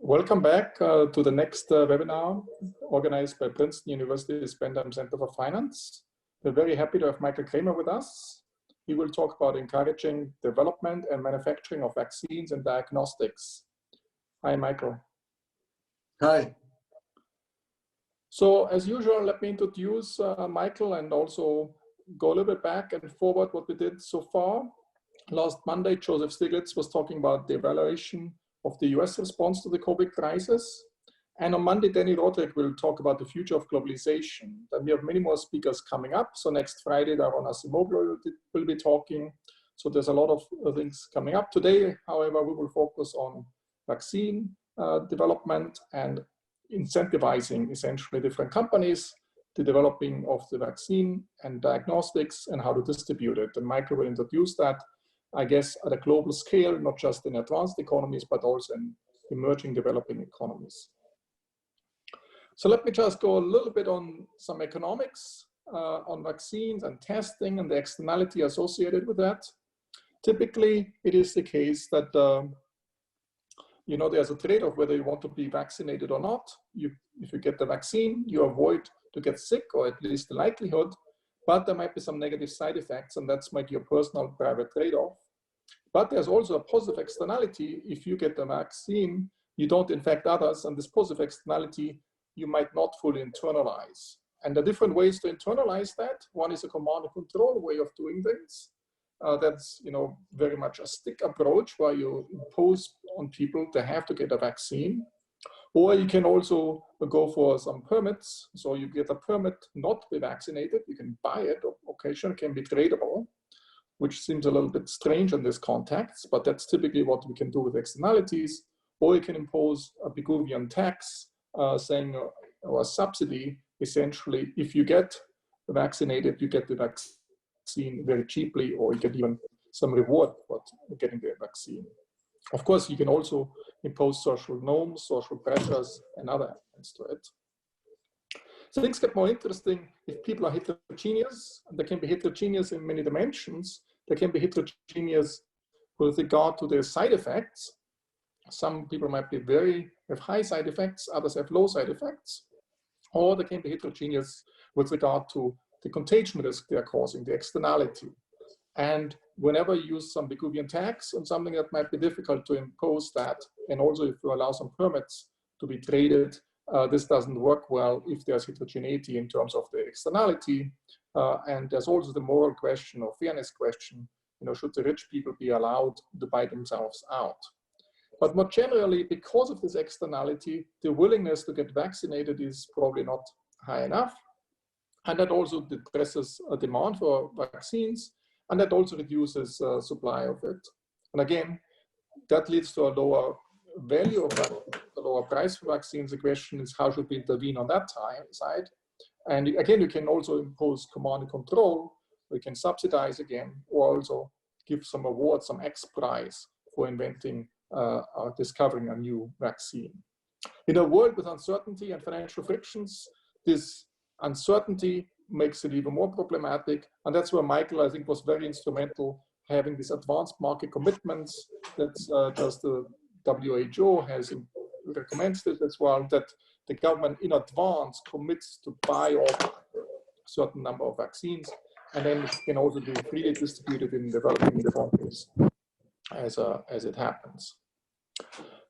Welcome back to the next webinar organized by Princeton University's Bendheim Center for Finance. We're very happy to have Michael Kremer with us. He will talk about encouraging development and manufacturing of vaccines and diagnostics. Hi, Michael. Hi. So as usual, let me introduce Michael and also go a little bit back and forward what we did so far. Last Monday, Joseph Stiglitz was talking about the evaluation of the US response to the COVID crisis. And on Monday, Danny Roderick will talk about the future of globalization. Then we have many more speakers coming up. So next Friday, Daron Asimoglu will be talking. So there's a lot of things coming up. Today, however, we will focus on vaccine development and incentivizing essentially different companies, the developing of the vaccine and diagnostics and how to distribute it. And Michael will introduce that, I guess, at a global scale, not just in advanced economies, but also in emerging developing economies. So let me just go a little bit on some economics on vaccines and testing and the externality associated with that. Typically, it is the case that there's a trade-off whether you want to be vaccinated or not. If you get the vaccine, you avoid to get sick, or at least the likelihood, but there might be some negative side effects, and that's might be your personal private trade-off. But there's also a positive externality. If you get the vaccine, you don't infect others, and this positive externality you might not fully internalize. And there are different ways to internalize that. One is a command and control way of doing things. That's very much a stick approach where you impose on people they have to get a vaccine. Or you can also go for some permits. So you get a permit not to be vaccinated. You can buy it. Occasionally it can be tradable, which seems a little bit strange in this context, but that's typically what we can do with externalities. Or you can impose a Pigouvian tax or a subsidy. Essentially, if you get vaccinated, you get the vaccine very cheaply, or you get even some reward for getting the vaccine. Of course, you can also impose social norms, social pressures, and other elements to it. So things get more interesting if people are heterogeneous. They can be heterogeneous in many dimensions. They can be heterogeneous with regard to their side effects. Some people might be have high side effects, others have low side effects. Or they can be heterogeneous with regard to the contagion risk they are causing, the externality. And whenever you use some Pigouvian tax on something that might be difficult to impose that, and also if you allow some permits to be traded, this doesn't work well if there's heterogeneity in terms of the externality. And there's also the moral question or fairness question, should the rich people be allowed to buy themselves out? But more generally, because of this externality, the willingness to get vaccinated is probably not high enough. And that also depresses a demand for vaccines, and that also reduces supply of it. And again, that leads to a lower value of a lower price for vaccines. The question is, how should we intervene on that side? And again, you can also impose command and control. We can subsidize again, or also give some award, some X prize for inventing or discovering a new vaccine. In a world with uncertainty and financial frictions, this uncertainty makes it even more problematic. And that's where Michael, I think, was very instrumental, having these advanced market commitments that just the WHO has recommended as well, that the government in advance commits to buy a certain number of vaccines, and then it can also be freely distributed in developing economies as it happens.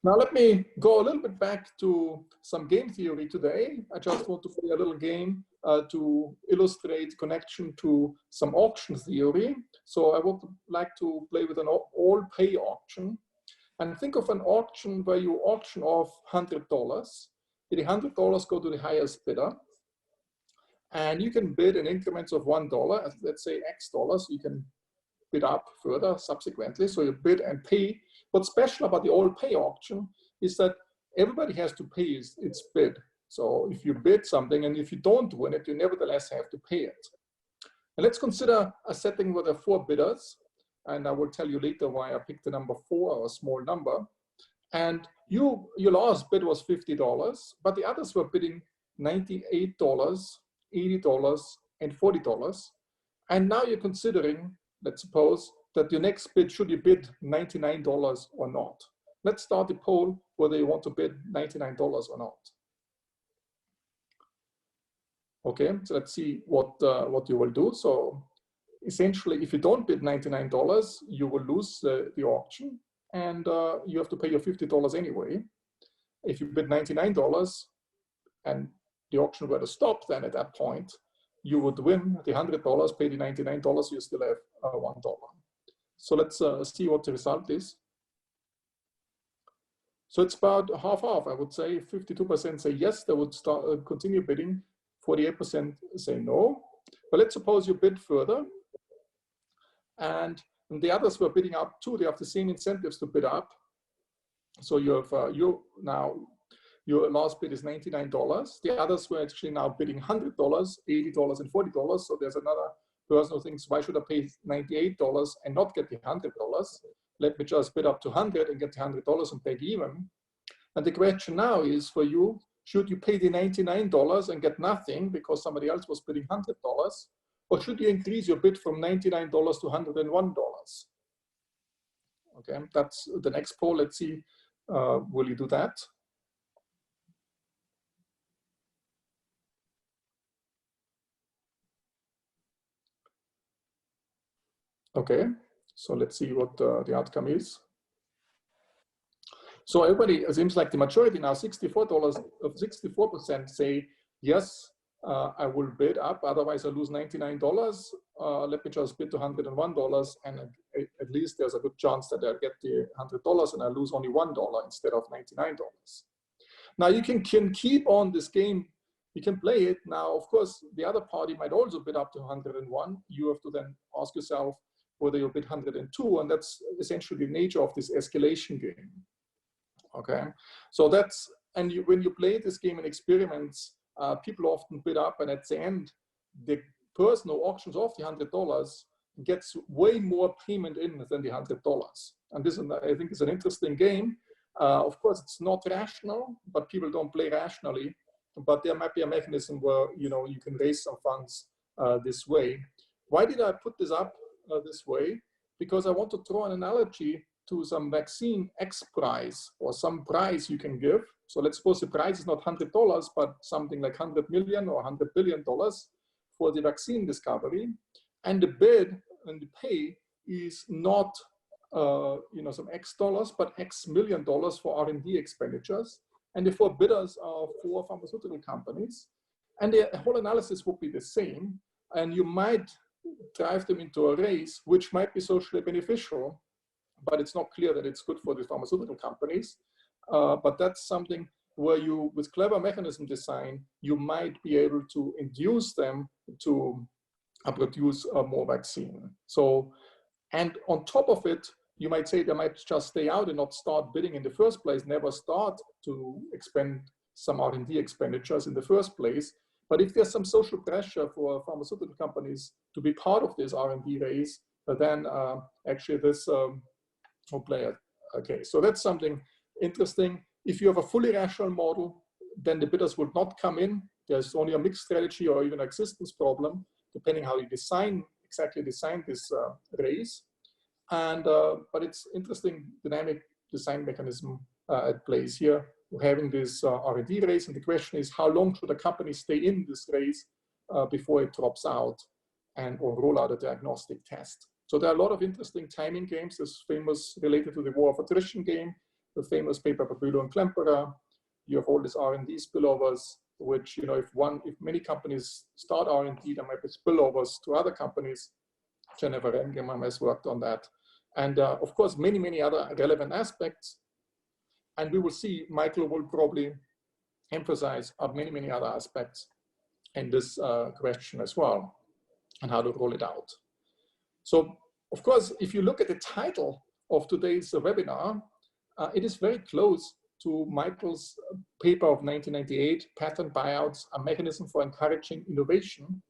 Now let me go a little bit back to some game theory today. I just want to play a little game to illustrate connection to some auction theory. So I would like to play with an all-pay auction. And think of an auction where you auction off $100. The $100 go to the highest bidder. And you can bid in increments of $1, let's say X dollars. You can bid up further subsequently. So you bid and pay. What's special about the all-pay auction is that everybody has to pay its bid. So if you bid something and if you don't win it, you nevertheless have to pay it. And let's consider a setting where there are 4 bidders. And I will tell you later why I picked the number 4, or a small number. And your last bid was $50, but the others were bidding $98, $80, and $40. And now you're considering, let's suppose, that your next bid, should you bid $99 or not? let's start the poll whether you want to bid $99 or not. Okay, so let's see what you will do. So essentially, if you don't bid $99, you will lose the auction, and you have to pay your $50 anyway. If you bid $99 and the auction were to stop, then at that point, you would win the $100, pay the $99, you still have $1. So let's see what the result is. So it's about half-half, I would say. 52% say yes, they would start continue bidding. 48% say no. But let's suppose you bid further, and the others were bidding up too. They have the same incentives to bid up. So you have your last bid is $99. The others were actually now bidding $100, $80, and $40. So there's another person who thinks, why should I pay $98 and not get the $100? Let me just bid up to 100 and get the $100 and break even. And the question now is for you, should you pay the $99 and get nothing because somebody else was bidding $100? Or should you increase your bid from $99 to $101? Okay, that's the next poll. Let's see, will you do that? Okay, so let's see what the outcome is. So everybody, it seems like the majority now, 64% say, yes, I will bid up, otherwise I lose $99. Let me just bid to $101, and at least there's a good chance that I'll get the $100 and I lose only $1 instead of $99. Now you can keep on this game, you can play it. Now, of course, the other party might also bid up to 101. You have to then ask yourself whether you bid 102, and that's essentially the nature of this escalation game. Okay, so that's, and when you play this game in experiments, people often bid up, and at the end, the person who auctions off the $100 gets way more payment in than the $100. And this, I think, is an interesting game. Of course, it's not rational, but people don't play rationally. But there might be a mechanism where you can raise some funds this way. Why did I put this up this way? Because I want to draw an analogy to some vaccine X prize or some prize you can give. So let's suppose the prize is not $100, but something like 100 million or $100 billion for the vaccine discovery. And the bid and the pay is not some X dollars, but X million dollars for R&D expenditures. And the four bidders are four pharmaceutical companies. And the whole analysis would be the same. And you might drive them into a race, which might be socially beneficial, but it's not clear that it's good for the pharmaceutical companies. But that's something where you, with clever mechanism design, you might be able to induce them to produce more vaccine. So, and on top of it, you might say they might just stay out and not start bidding in the first place, never start to expend some R&D expenditures in the first place. But if there's some social pressure for pharmaceutical companies to be part of this R&D race, then actually this will play. Okay, so that's something interesting. If you have a fully rational model, then the bidders would not come in. There's only a mixed strategy or even existence problem, depending how you exactly design this race. And but it's interesting dynamic design mechanism at plays here. We're having this R&D race, and the question is, how long should a company stay in this race before it drops out or roll out a diagnostic test? So there are a lot of interesting timing games. This famous related to the war of attrition game, the famous paper by Bülow and Klemperer. You have all these R&D spillovers, which if many companies start R&D, there might be spillovers to other companies. Jennifer Remgemann has worked on that. And of course, many, many other relevant aspects. And we will see, Michael will probably emphasize many, many other aspects in this question as well, and how to roll it out. So, of course, if you look at the title of today's webinar, it is very close to Michael's paper of 1998, Patent Buyouts, a Mechanism for Encouraging Innovation.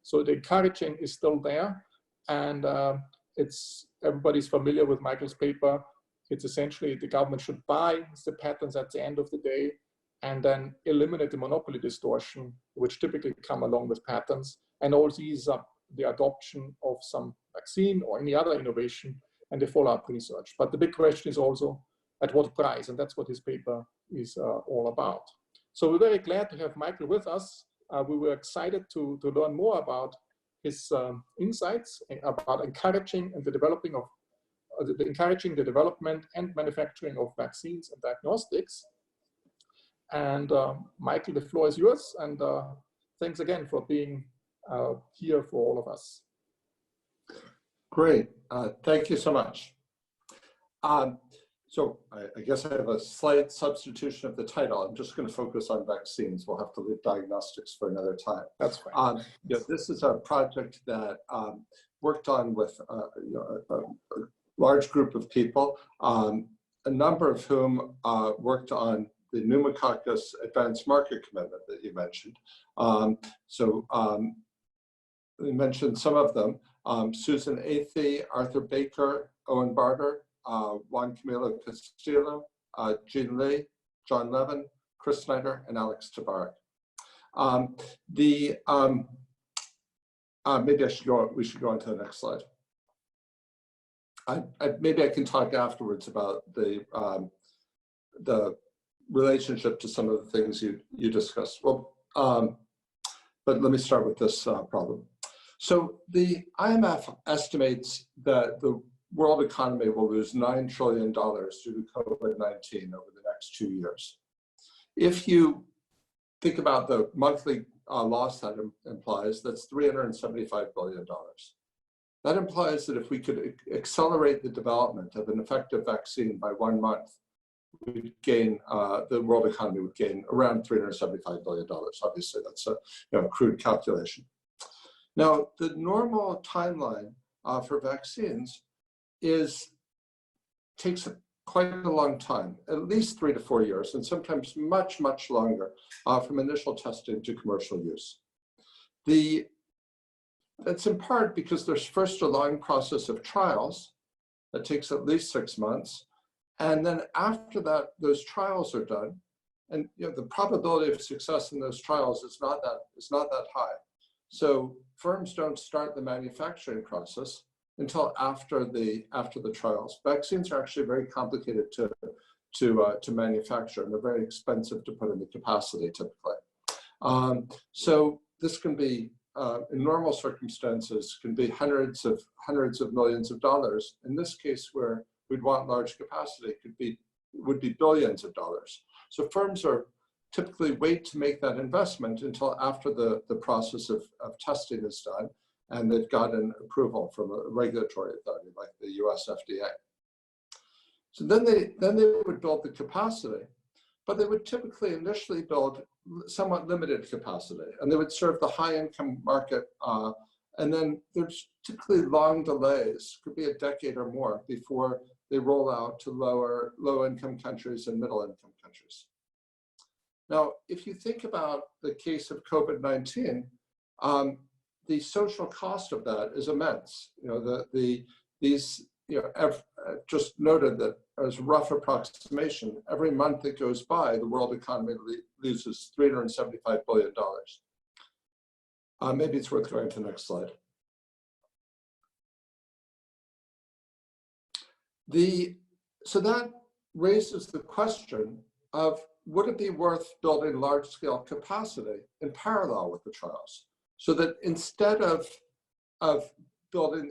So the encouraging is still there, and everybody's familiar with Michael's paper. It's essentially the government should buy the patents at the end of the day and then eliminate the monopoly distortion, which typically come along with patents, and all these are the adoption of some vaccine or any other innovation and the follow-up research. But the big question is also, at what price? And that's what his paper is all about. So we're very glad to have Michael with us. We were excited to learn more about his insights about encouraging and the developing of encouraging the development and manufacturing of vaccines and diagnostics. And Michael, the floor is yours. And thanks again for being here for all of us. Great. Thank you so much. So I guess I have a slight substitution of the title. I'm just going to focus on vaccines. We'll have to leave diagnostics for another time. That's fine. This is a project that worked on with a large group of people, a number of whom worked on the pneumococcus advanced market commitment that you mentioned. We mentioned some of them. Susan Athey, Arthur Baker, Owen Barter, Juan Camilo Castillo, Jean Lee, John Levin, Chris Snyder, and Alex Tabarek. Maybe we should go on to the next slide. Maybe I can talk afterwards about the relationship to some of the things you discussed. Well, but let me start with this problem. So the IMF estimates that the world economy will lose $9 trillion due to COVID-19 over the next 2 years. If you think about the monthly loss that implies, that's $375 billion. That implies that if we could accelerate the development of an effective vaccine by 1 month, we'd gain, the world economy would gain around $375 billion. Obviously, that's a crude calculation. Now, the normal timeline for vaccines takes quite a long time, at least 3 to 4 years, and sometimes much, much longer from initial testing to commercial use. That's in part because there's first a long process of trials that takes at least 6 months. And then after that, those trials are done. And the probability of success in those trials is not that high. So firms don't start the manufacturing process until after the trials. Vaccines are actually very complicated to manufacture, and they're very expensive to put in the capacity typically. So this can be, in normal circumstances, can be hundreds of millions of dollars. In this case, where we'd want large capacity, would be billions of dollars. So firms are typically wait to make that investment until after the process of testing is done and they've gotten approval from a regulatory authority like the US FDA. So then they would build the capacity, but they would typically initially build somewhat limited capacity, and they would serve the high income market. And then there's typically long delays, could be a decade or more, before they roll out to low income countries and middle income countries. Now, if you think about the case of COVID-19, the social cost of that is immense. Just noted that as a rough approximation, every month that goes by, the world economy loses $375 billion. Maybe it's worth going to the next slide. So that raises the question of, would it be worth building large-scale capacity in parallel with the trials? So that instead of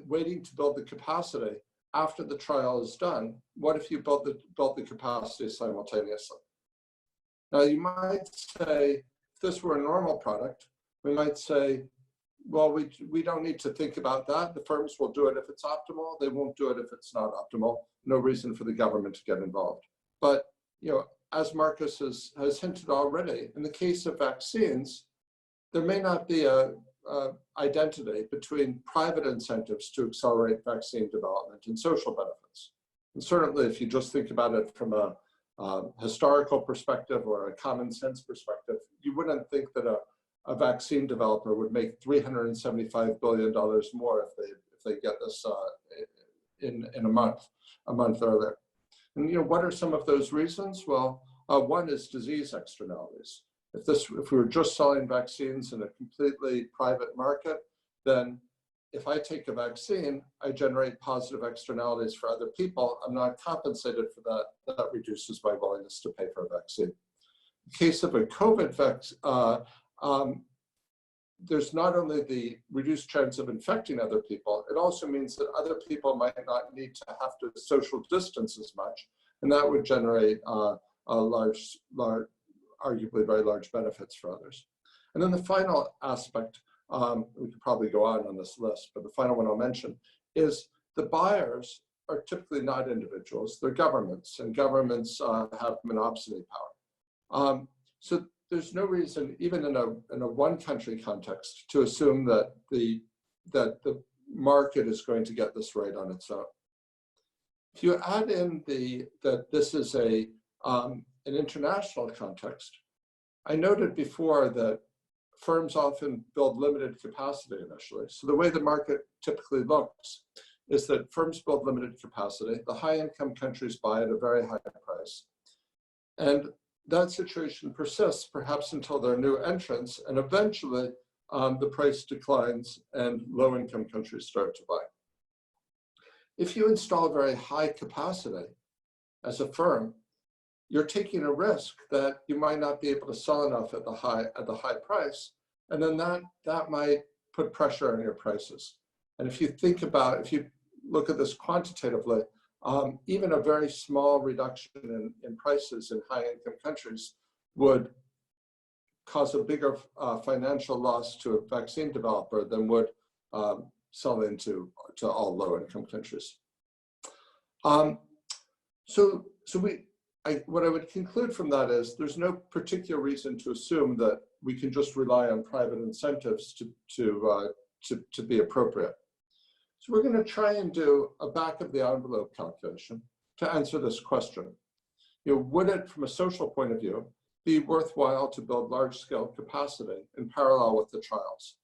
waiting to build the capacity after the trial is done, what if you built the capacity simultaneously? Now you might say, if this were a normal product, we might say, well, we don't need to think about that. The firms will do it if it's optimal. They won't do it if it's not optimal. No reason for the government to get involved. But as Markus has hinted already, in the case of vaccines, there may not be a identity between private incentives to accelerate vaccine development and social benefits. And certainly, if you just think about it from a historical perspective or a common sense perspective, you wouldn't think that a vaccine developer would make $375 billion more if they get this in a month earlier. And what are some of those reasons? Well, one is disease externalities. If we were just selling vaccines in a completely private market, then if I take a vaccine, I generate positive externalities for other people. I'm not compensated for that. That reduces my willingness to pay for a vaccine. In the case of a COVID vaccine, there's not only the reduced chance of infecting other people, it also means that other people might not need to have to social distance as much, and that would generate arguably very large benefits for others. And then the final aspect, we could probably go on this list, but the final one I'll mention is the buyers are typically not individuals, they're governments, and governments have monopsony power. So there's no reason, even in a one country context, to assume that the market is going to get this right on its own. If you add in that this is an international context, I noted before that firms often build limited capacity initially. So the way the market typically looks is that firms build limited capacity. The high income countries buy at a very high price. And that situation persists perhaps until there are new entrants, and eventually the price declines and low income countries start to buy. If you install very high capacity as a firm, you're taking a risk that you might not be able to sell enough at the high price, and then that might put pressure on your prices. And if you look at this quantitatively, even a very small reduction in prices in high income countries would cause a bigger financial loss to a vaccine developer than would sell into all low income countries. What I would conclude from that is there's no particular reason to assume that we can just rely on private incentives to be appropriate. So we're going to try and do a back of the envelope calculation to answer this question. Would it, from a social point of view, be worthwhile to build large scale capacity in parallel with the trials?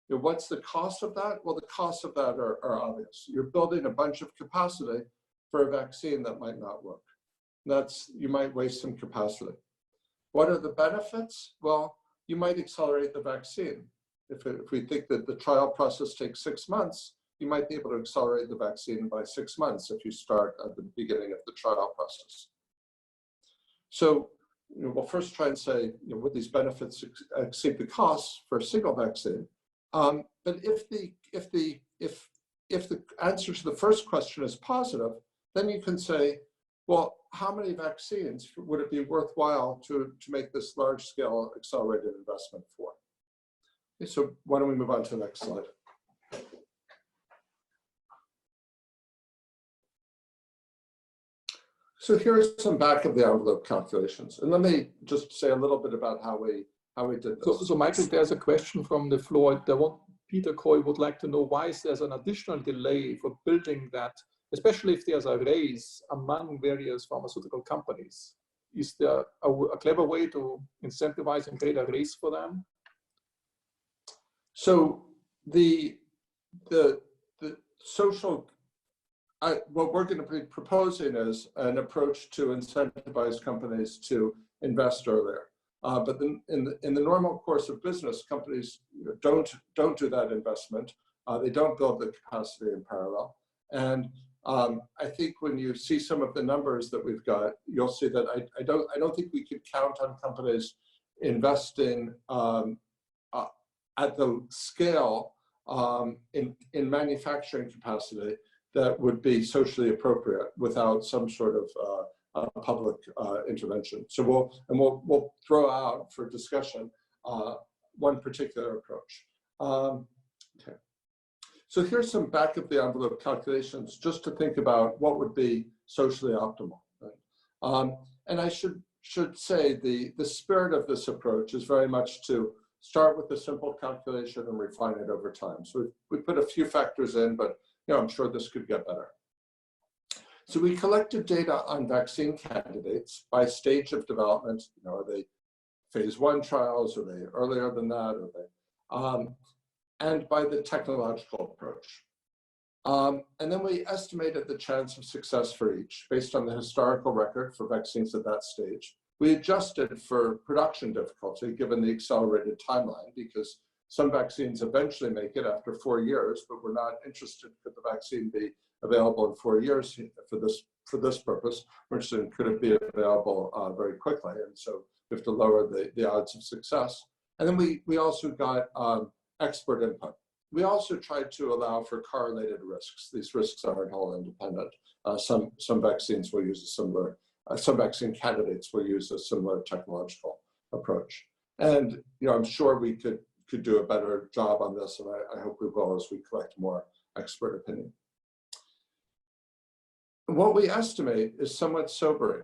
What's the cost of that? Well, the costs of that are obvious. You're building a bunch of capacity for a vaccine that might not work. You might waste some capacity. What are the benefits? Well, you might accelerate the vaccine. If we think that the trial process takes 6 months, you might be able to accelerate the vaccine by 6 months if you start at the beginning of the trial process. So we'll first try and say, would these benefits exceed the costs for a single vaccine? But if the answer to the first question is positive, then you can say, well, how many vaccines would it be worthwhile to make this large-scale accelerated investment for? Okay, so why don't we move on to the next slide? So here are some back-of-the-envelope calculations, and let me just say a little bit about how we did this. So Michael, there's a question from the floor. Peter Coy would like to know why there's an additional delay for building that, especially if there's a race among various pharmaceutical companies. Is there a clever way to incentivize and create a race for them? So the social, what we're going to be proposing is an approach to incentivize companies to invest earlier. But in the normal course of business, companies don't do that investment. They don't build the capacity in parallel. And I think when you see some of the numbers that we've got, you'll see that I don't think we could count on companies investing at the scale in manufacturing capacity that would be socially appropriate without some sort of public intervention. So we'll throw out for discussion one particular approach. Okay. So here's some back of the envelope calculations just to think about what would be socially optimal. Right? And I should say the spirit of this approach is very much to start with a simple calculation and refine it over time. So we put a few factors in, but I'm sure this could get better. So we collected data on vaccine candidates by stage of development. Are they phase 1 trials? Are they earlier than that? Are they, and by the technological approach. And then we estimated the chance of success for each based on the historical record for vaccines at that stage. We adjusted for production difficulty given the accelerated timeline because Some vaccines eventually make it after 4 years, but we're not interested could the vaccine be available in 4 years for this purpose. We're interested in could it be available very quickly, and so we have to lower the odds of success. And then we also got expert input. We also tried to allow for correlated risks. These risks aren't all independent. Some vaccines will use a similar, some vaccine candidates will use a similar technological approach. And I'm sure we could do a better job on this, and I hope we will as we collect more expert opinion. What we estimate is somewhat sobering.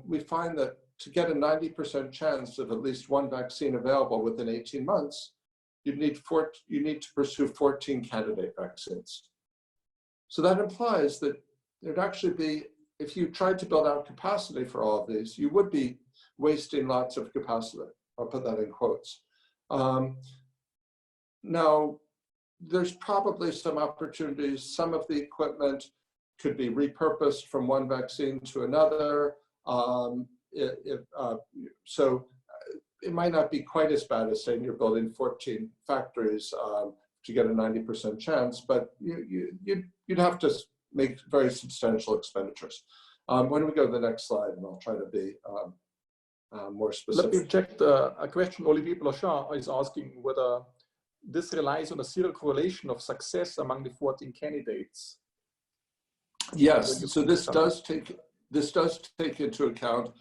We find that to get a 90% chance of at least one vaccine available within 18 months, you need to pursue 14 candidate vaccines. So that implies that there'd actually be, if you tried to build out capacity for all of these, you would be wasting lots of capacity. I'll put that in quotes. Now, there's probably some opportunities. Some of the equipment could be repurposed from one vaccine to another. So it might not be quite as bad as saying you're building 14 factories to get a 90% chance, but you'd have to make very substantial expenditures. Why don't we go to the next slide, and I'll try to be more specific. Let me check a question. Olivier Blachard is asking whether this relies on a zero correlation of success among the 14 candidates. Yes, so this does take into account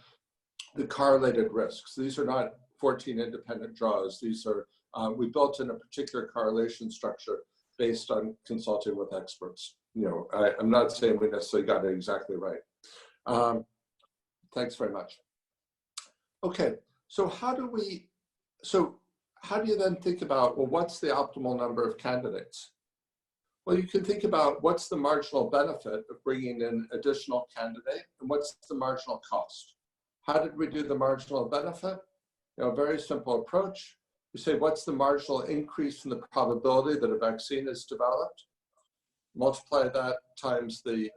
the correlated risks. These are not 14 independent draws. These are, we built in a particular correlation structure based on consulting with experts. I'm not saying we necessarily got it exactly right. Thanks very much. Okay, so how do you then think about, well, what's the optimal number of candidates? Well, you can think about what's the marginal benefit of bringing in additional candidate, and what's the marginal cost? How did we do the marginal benefit? A very simple approach. You say, what's the marginal increase in the probability that a vaccine is developed? Multiply that times the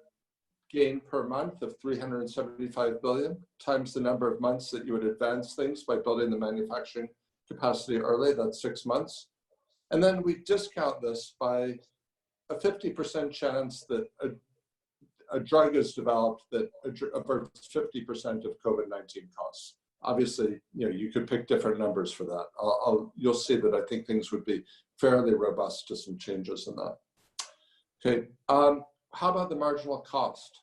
gain per month of 375 billion, times the number of months that you would advance things by building the manufacturing capacity early, that's 6 months. And then we discount this by a 50% chance that a drug is developed that averts 50% of COVID-19 costs. Obviously, you could pick different numbers for that. You'll see that I think things would be fairly robust to some changes in that. Okay, how about the marginal cost?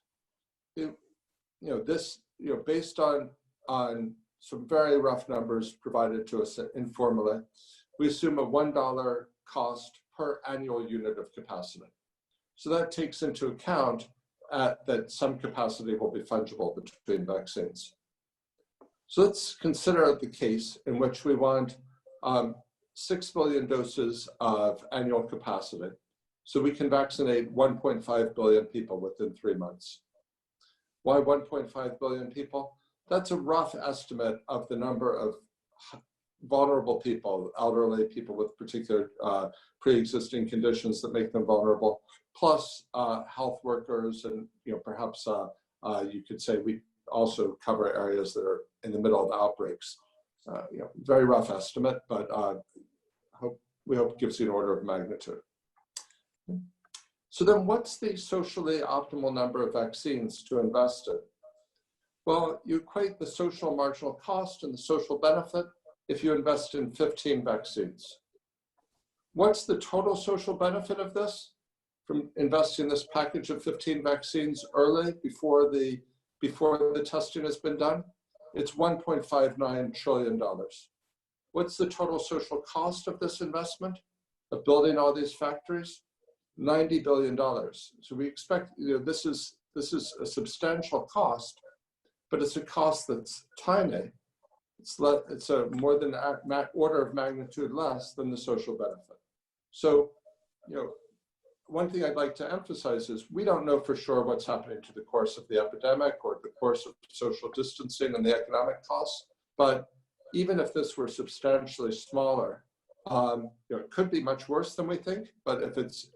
Based on some very rough numbers provided to us informally, we assume a $1 cost per annual unit of capacity. So that takes into account that some capacity will be fungible between vaccines. So let's consider the case in which we want 6 billion doses of annual capacity, so we can vaccinate 1.5 billion people within 3 months. Why 1.5 billion people? That's a rough estimate of the number of vulnerable people, elderly people with particular pre-existing conditions that make them vulnerable, plus health workers, and perhaps you could say we also cover areas that are in the middle of outbreaks. Very rough estimate, but we hope it gives you an order of magnitude. So then what's the socially optimal number of vaccines to invest in? Well, you equate the social marginal cost and the social benefit if you invest in 15 vaccines. What's the total social benefit of this from investing in this package of 15 vaccines early before the testing has been done? It's $1.59 trillion. What's the total social cost of this investment, of building all these factories? $90 billion. So we expect, this is a substantial cost, but it's a cost that's tiny. It's a more than order of magnitude less than the social benefit. So, one thing I'd like to emphasize is we don't know for sure what's happening to the course of the epidemic or the course of social distancing and the economic costs. But even if this were substantially smaller, it could be much worse than we think. But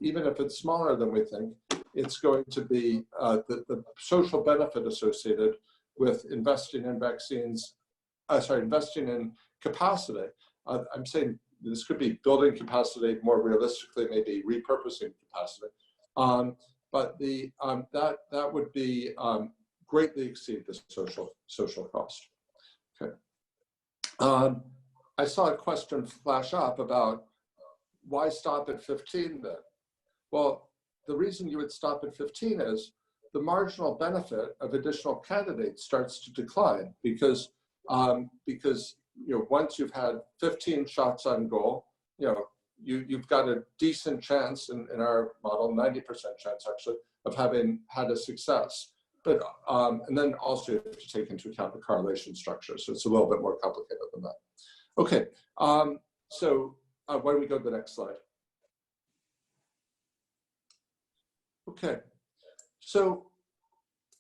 even if it's smaller than we think, it's going to be the social benefit associated with investing in vaccines. Investing in capacity. I'm saying this could be building capacity, more realistically, maybe repurposing capacity. But that would be greatly exceed the social cost. Okay. I saw a question flash up about why stop at 15 then? Well, the reason you would stop at 15 is the marginal benefit of additional candidates starts to decline because once you've had 15 shots on goal, you've got a decent chance in our model, 90% chance actually, of having had a success. But and then also you have to take into account the correlation structure, so it's a little bit more complicated than that. Okay, so why don't we go to the next slide? Okay, so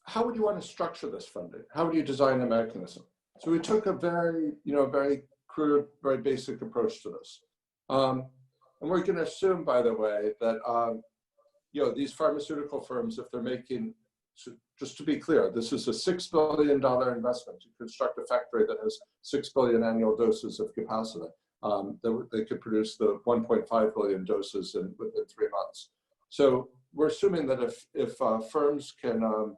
how would you want to structure this funding? How would you design a mechanism? So we took a very crude, very basic approach to this. And we're going to assume, by the way, that these pharmaceutical firms, if they're making, so just to be clear, this is a $6 billion investment to construct a factory that has 6 billion annual doses of capacity. They could produce the 1.5 billion doses within 3 months. So we're assuming that if firms are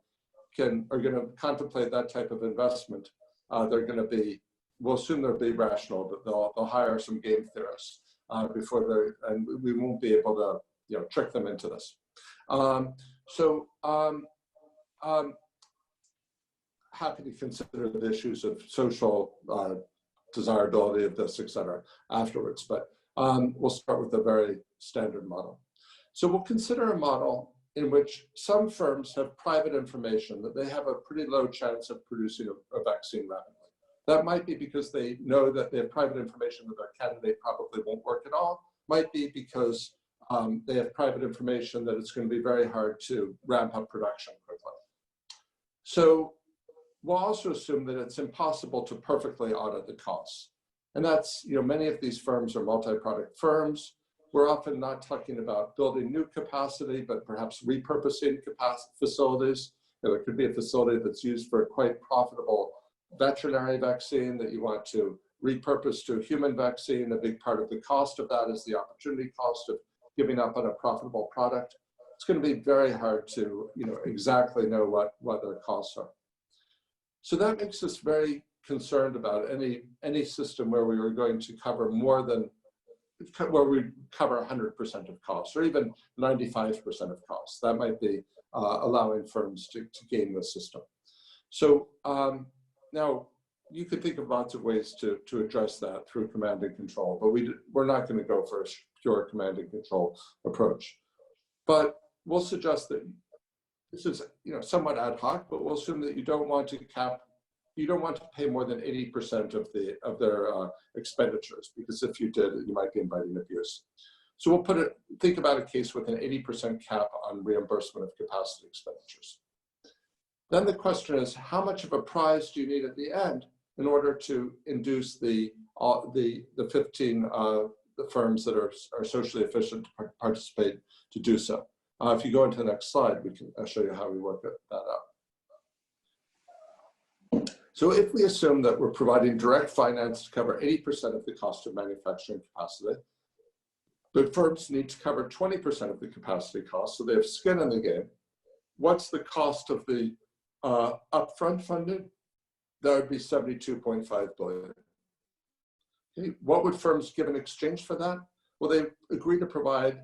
going to contemplate that type of investment, we'll assume they'll be rational, but they'll hire some game theorists and we won't be able to trick them into this. Happy to consider the issues of social desirability of this, etc., afterwards, but we'll start with a very standard model. So we'll consider a model in which some firms have private information that they have a pretty low chance of producing a vaccine rapidly. That might be because they know that they have private information that their candidate probably won't work at all. Might be because they have private information that it's going to be very hard to ramp up production quickly. So we'll also assume that it's impossible to perfectly audit the costs. And that's, many of these firms are multi-product firms. We're often not talking about building new capacity, but perhaps repurposing facilities. There could be a facility that's used for a quite profitable veterinary vaccine that you want to repurpose to a human vaccine. A big part of the cost of that is the opportunity cost of giving up on a profitable product. It's going to be very hard to exactly know what their costs are. So that makes us very concerned about any system where we were going to cover where we cover 100% of costs, or even 95% of costs. That might be allowing firms to game the system. So now you could think of lots of ways to address that through command and control, but we're not going to go for a pure command and control approach. But we'll suggest that this is somewhat ad hoc, but we'll assume that you don't want to pay more than 80% of their expenditures, because if you did, you might be inviting abuse. So we'll think about a case with an 80% cap on reimbursement of capacity expenditures. Then the question is, how much of a prize do you need at the end in order to induce the 15 the firms that are socially efficient to participate to do so? If you go into the next slide, I'll show you how we work that out. So if we assume that we're providing direct finance to cover 80% of the cost of manufacturing capacity, but firms need to cover 20% of the capacity cost, so they have skin in the game. What's the cost of the upfront funding? That would be $72.5 billion. Okay. What would firms give in exchange for that? Well, they agree to provide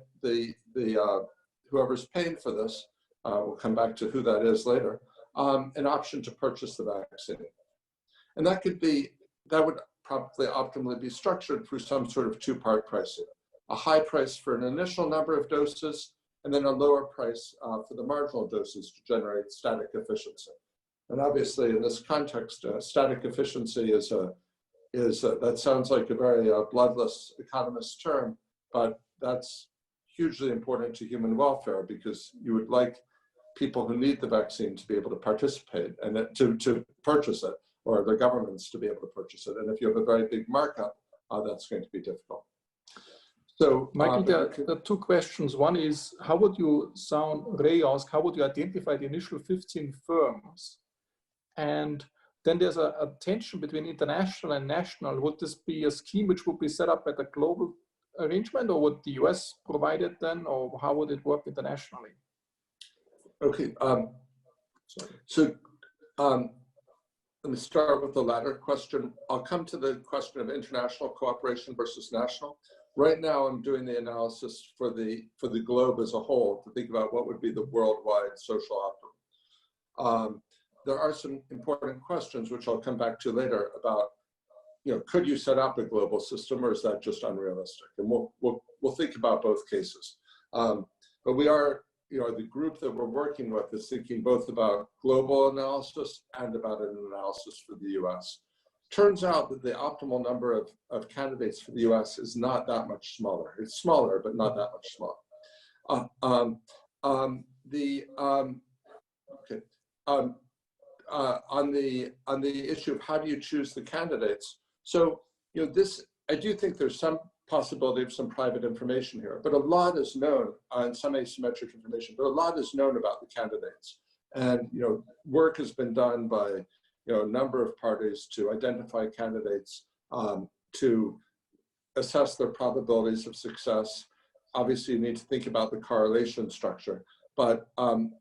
whoever's paying for this, we'll come back to who that is later, an option to purchase the vaccine. And that would probably optimally be structured through some sort of two-part pricing. A high price for an initial number of doses, and then a lower price for the marginal doses to generate static efficiency. And obviously in this context, static efficiency that sounds like a very bloodless economist term, but that's hugely important to human welfare, because you would like people who need the vaccine to be able to participate and to purchase it, or the governments to be able to purchase it. And if you have a very big markup, that's going to be difficult. So, Michael, there are two questions. One is, Ray asked, how would you identify the initial 15 firms? And then there's a tension between international and national. Would this be a scheme which would be set up at a global arrangement, or would the US provide it then, or how would it work internationally? Okay, let me start with the latter question. I'll come to the question of international cooperation versus national. Right now, I'm doing the analysis for the globe as a whole to think about what would be the worldwide social optimum. There are some important questions, which I'll come back to later, about, could you set up a global system, or is that just unrealistic? And we'll think about both cases. But we are, the group that we're working with is thinking both about global analysis and about an analysis for the US. Turns out that the optimal number of candidates for the US is not that much smaller. It's smaller, but not that much smaller. On the issue of how do you choose the candidates, so I do think there's some possibility of some private information here, but a lot is known, and some asymmetric information, but a lot is known about the candidates. And work has been done by a number of parties to identify candidates, to assess their probabilities of success. Obviously, you need to think about the correlation structure, but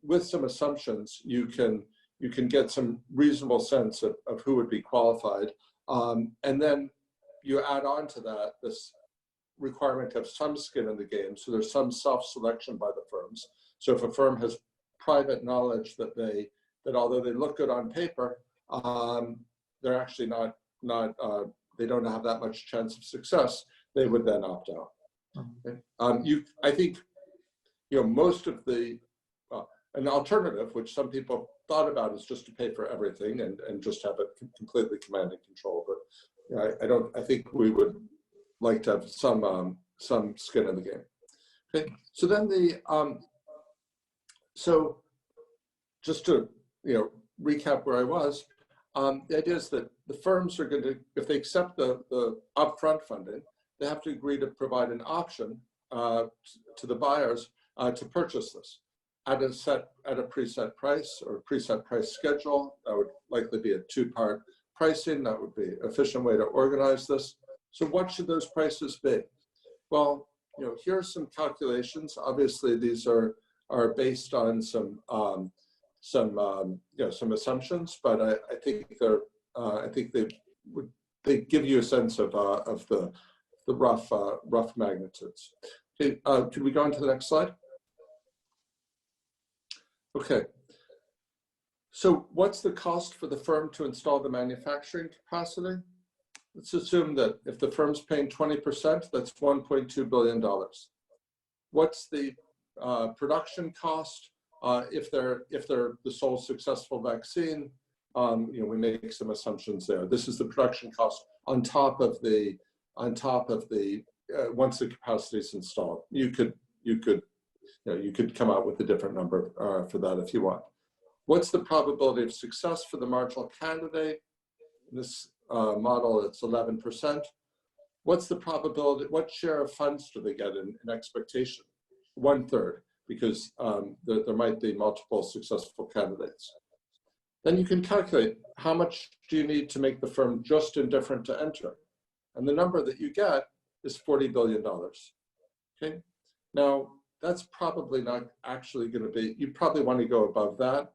with some assumptions, you can get some reasonable sense of who would be qualified. And then you add on to that this requirement to have some skin in the game. So there's some self-selection by the firms. So if a firm has private knowledge that although they look good on paper, they're actually they don't have that much chance of success, they would then opt out. Okay. I think, most of an alternative, which some people thought about, is just to pay for everything and just have it completely command and control. But I think we would like to have some skin in the game. Okay. So then so just to recap where I was, the idea is that the firms are going to, if they accept the upfront funding, they have to agree to provide an option to the buyers to purchase this at a preset price or a preset price schedule. That would likely be a two-part pricing. That would be an efficient way to organize this. So what should those prices be? Well, here are some calculations. Obviously, these are based on some assumptions, but I think they give you a sense of the rough magnitudes. Okay, could we go on to the next slide? Okay. So what's the cost for the firm to install the manufacturing capacity? Let's assume that if the firm's paying 20%, that's $1.2 billion. What's the production cost if they're the sole successful vaccine? We make some assumptions there. This is the production cost on top of the once the capacity is installed. You could come out with a different number for that if you want. What's the probability of success for the marginal candidate? In this model, it's 11%. What's the probability? What share of funds do they get in expectation? 1/3, because there might be multiple successful candidates. Then you can calculate how much do you need to make the firm just indifferent to enter. And the number that you get is $40 billion. Okay. Now, that's probably not actually going to be, you probably want to go above that.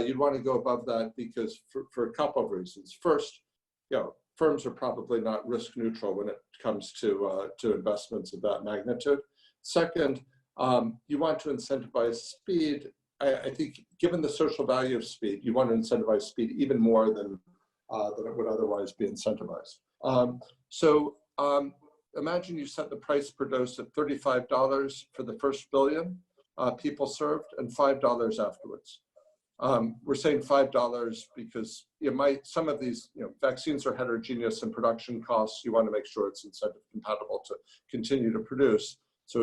You'd want to go above that because for a couple of reasons. First, firms are probably not risk neutral when it comes to investments of that magnitude. Second, you want to incentivize speed. I think given the social value of speed, you want to incentivize speed even more than it would otherwise be incentivized. Imagine you set the price per dose at $35 for the first billion people served and $5 afterwards. We're saying $5 because some of these vaccines are heterogeneous in production costs. You want to make sure it's incentive compatible to continue to produce. So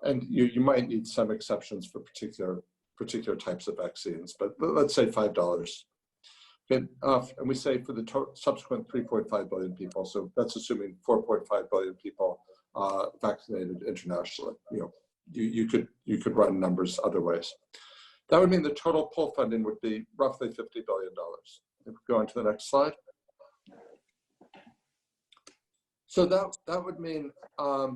and you might need some exceptions for particular types of vaccines, but let's say $5. Okay, and we say for the subsequent 3.5 billion people. So that's assuming 4.5 billion people vaccinated internationally. You could run numbers other ways. That would mean the total pool funding would be roughly $50 billion. If we go on to the next slide. So that would mean, I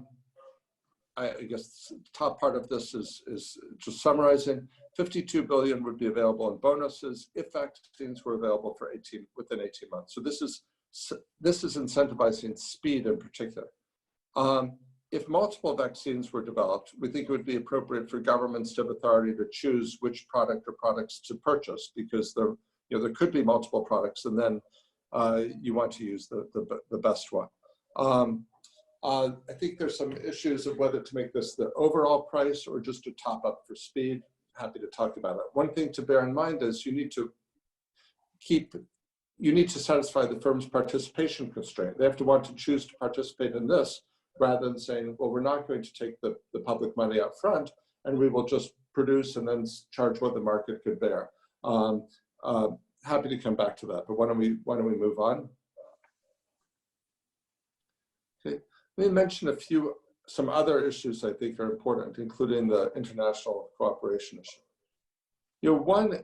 guess the top part of this is just summarizing, 52 billion would be available in bonuses if vaccines were available for within 18 months. So this is incentivizing speed in particular. If multiple vaccines were developed, we think it would be appropriate for governments to have authority to choose which product or products to purchase, because there could be multiple products, and then you want to use the best one. I think there's some issues of whether to make this the overall price or just a top up for speed. Happy to talk about it. One thing to bear in mind is you need to satisfy the firm's participation constraint. They have to want to choose to participate in this, rather than saying, well, we're not going to take the public money up front, and we will just produce and then charge what the market could bear. Happy to come back to that, but why don't we move on? Okay, let me mention some other issues I think are important, including the international cooperation issue. One,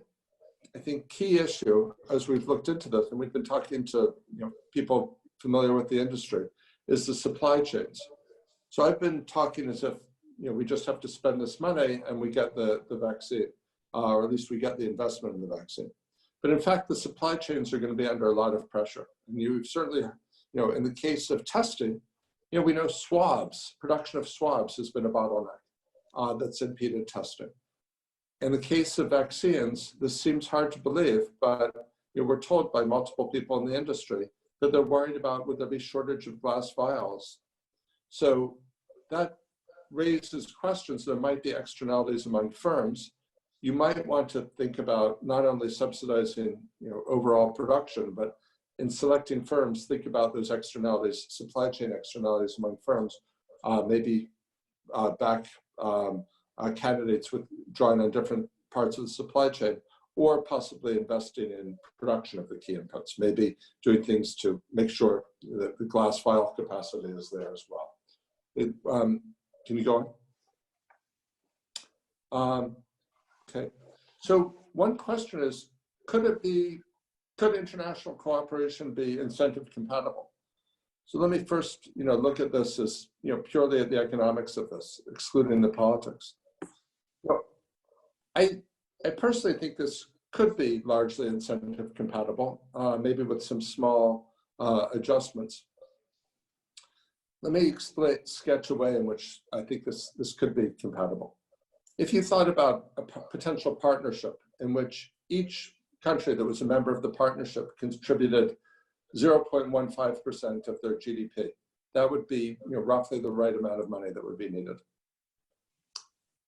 I think, key issue as we've looked into this, and we've been talking to people familiar with the industry, is the supply chains. So I've been talking as if we just have to spend this money and we get the vaccine, or at least we get the investment in the vaccine. But in fact, the supply chains are going to be under a lot of pressure. And you certainly, in the case of testing, we know production of swabs has been a bottleneck that's impeded testing. In the case of vaccines, this seems hard to believe, but we're told by multiple people in the industry that they're worried about would there be shortage of glass vials. So that raises questions. There might be externalities among firms. You might want to think about not only subsidizing overall production, but in selecting firms, think about those externalities, supply chain externalities among firms, maybe back candidates with drawing on different parts of the supply chain, or possibly investing in production of the key inputs, maybe doing things to make sure that the glass vial capacity is there as well. Can you go on? Okay, so one question is, could international cooperation be incentive compatible? So let me first, look at this as, purely at the economics of this, excluding the politics. I personally think this could be largely incentive compatible, maybe with some small adjustments. Let me sketch a way in which I think this could be compatible. If you thought about a potential partnership in which each country that was a member of the partnership contributed 0.15% of their GDP, that would be roughly the right amount of money that would be needed.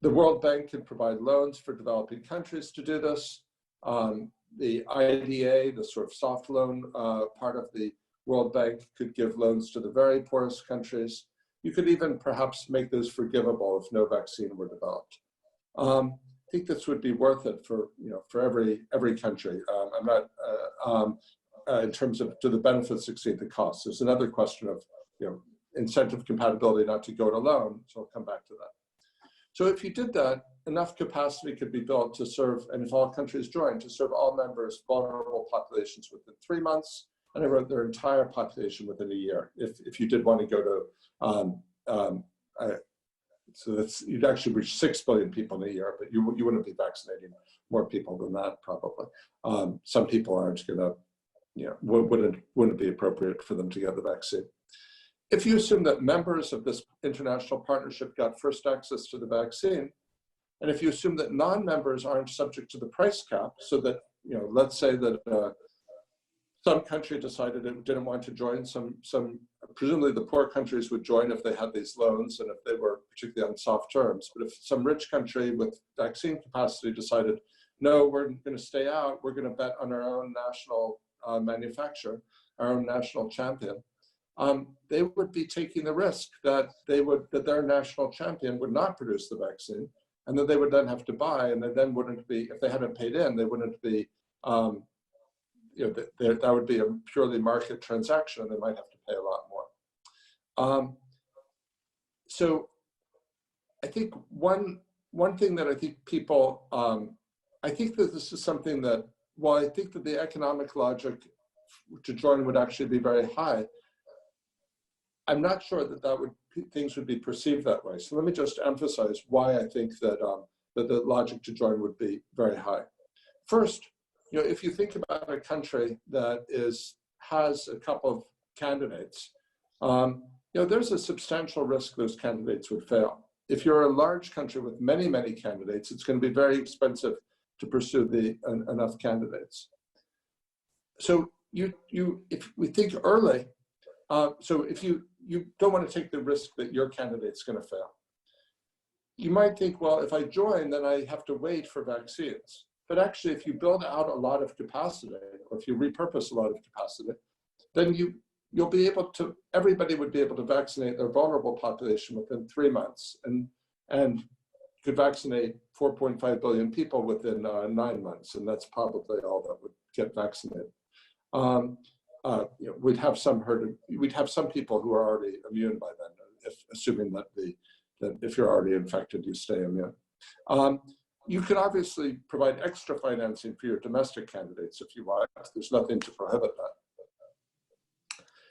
The World Bank can provide loans for developing countries to do this. The IDA, the sort of soft loan part of the World Bank, could give loans to the very poorest countries. You could even perhaps make those forgivable if no vaccine were developed. I think this would be worth it for every country. I'm not in terms of, do the benefits exceed the costs? There's another question of incentive compatibility not to go it alone. So I'll come back to that. So if you did that, enough capacity could be built to serve, and if all countries join, to serve all members' vulnerable populations within 3 months, and their entire population within a year. If you did want to go to, so you'd actually reach 6 billion people in a year, but you wouldn't be vaccinating more people than that probably. Some people aren't going to, wouldn't be appropriate for them to get the vaccine. If you assume that members of this international partnership got first access to the vaccine, and if you assume that non-members aren't subject to the price cap, so that, let's say that some country decided it didn't want to join, presumably the poor countries would join if they had these loans and if they were particularly on soft terms. But if some rich country with vaccine capacity decided, no, we're going to stay out, we're going to bet on our own national manufacturer, our own national champion, they would be taking the risk that their national champion would not produce the vaccine, and that they would then have to buy, and they then wouldn't be, if they hadn't paid in, they wouldn't be, that would be a purely market transaction, and they might have to pay a lot more. So I think one thing that I think people I think that this is something that, while I think that the economic logic to join would actually be very high, I'm not sure that things would be perceived that way. So let me just emphasize why I think that that the logic to join would be very high. First, if you think about a country that has a couple of candidates, there's a substantial risk those candidates would fail. If you're a large country with many, many candidates, it's going to be very expensive to pursue enough candidates. So if we think early, so if you don't want to take the risk that your candidate's going to fail, you might think, well, if I join, then I have to wait for vaccines. But actually, if you build out a lot of capacity, or if you repurpose a lot of capacity, then you'll be able to, everybody would be able to vaccinate their vulnerable population within 3 months, and could vaccinate 4.5 billion people within 9 months, and that's probably all that would get vaccinated. We'd have some people who are already immune by then, assuming that if you're already infected, you stay immune. You could obviously provide extra financing for your domestic candidates if you want. There's nothing to prohibit that.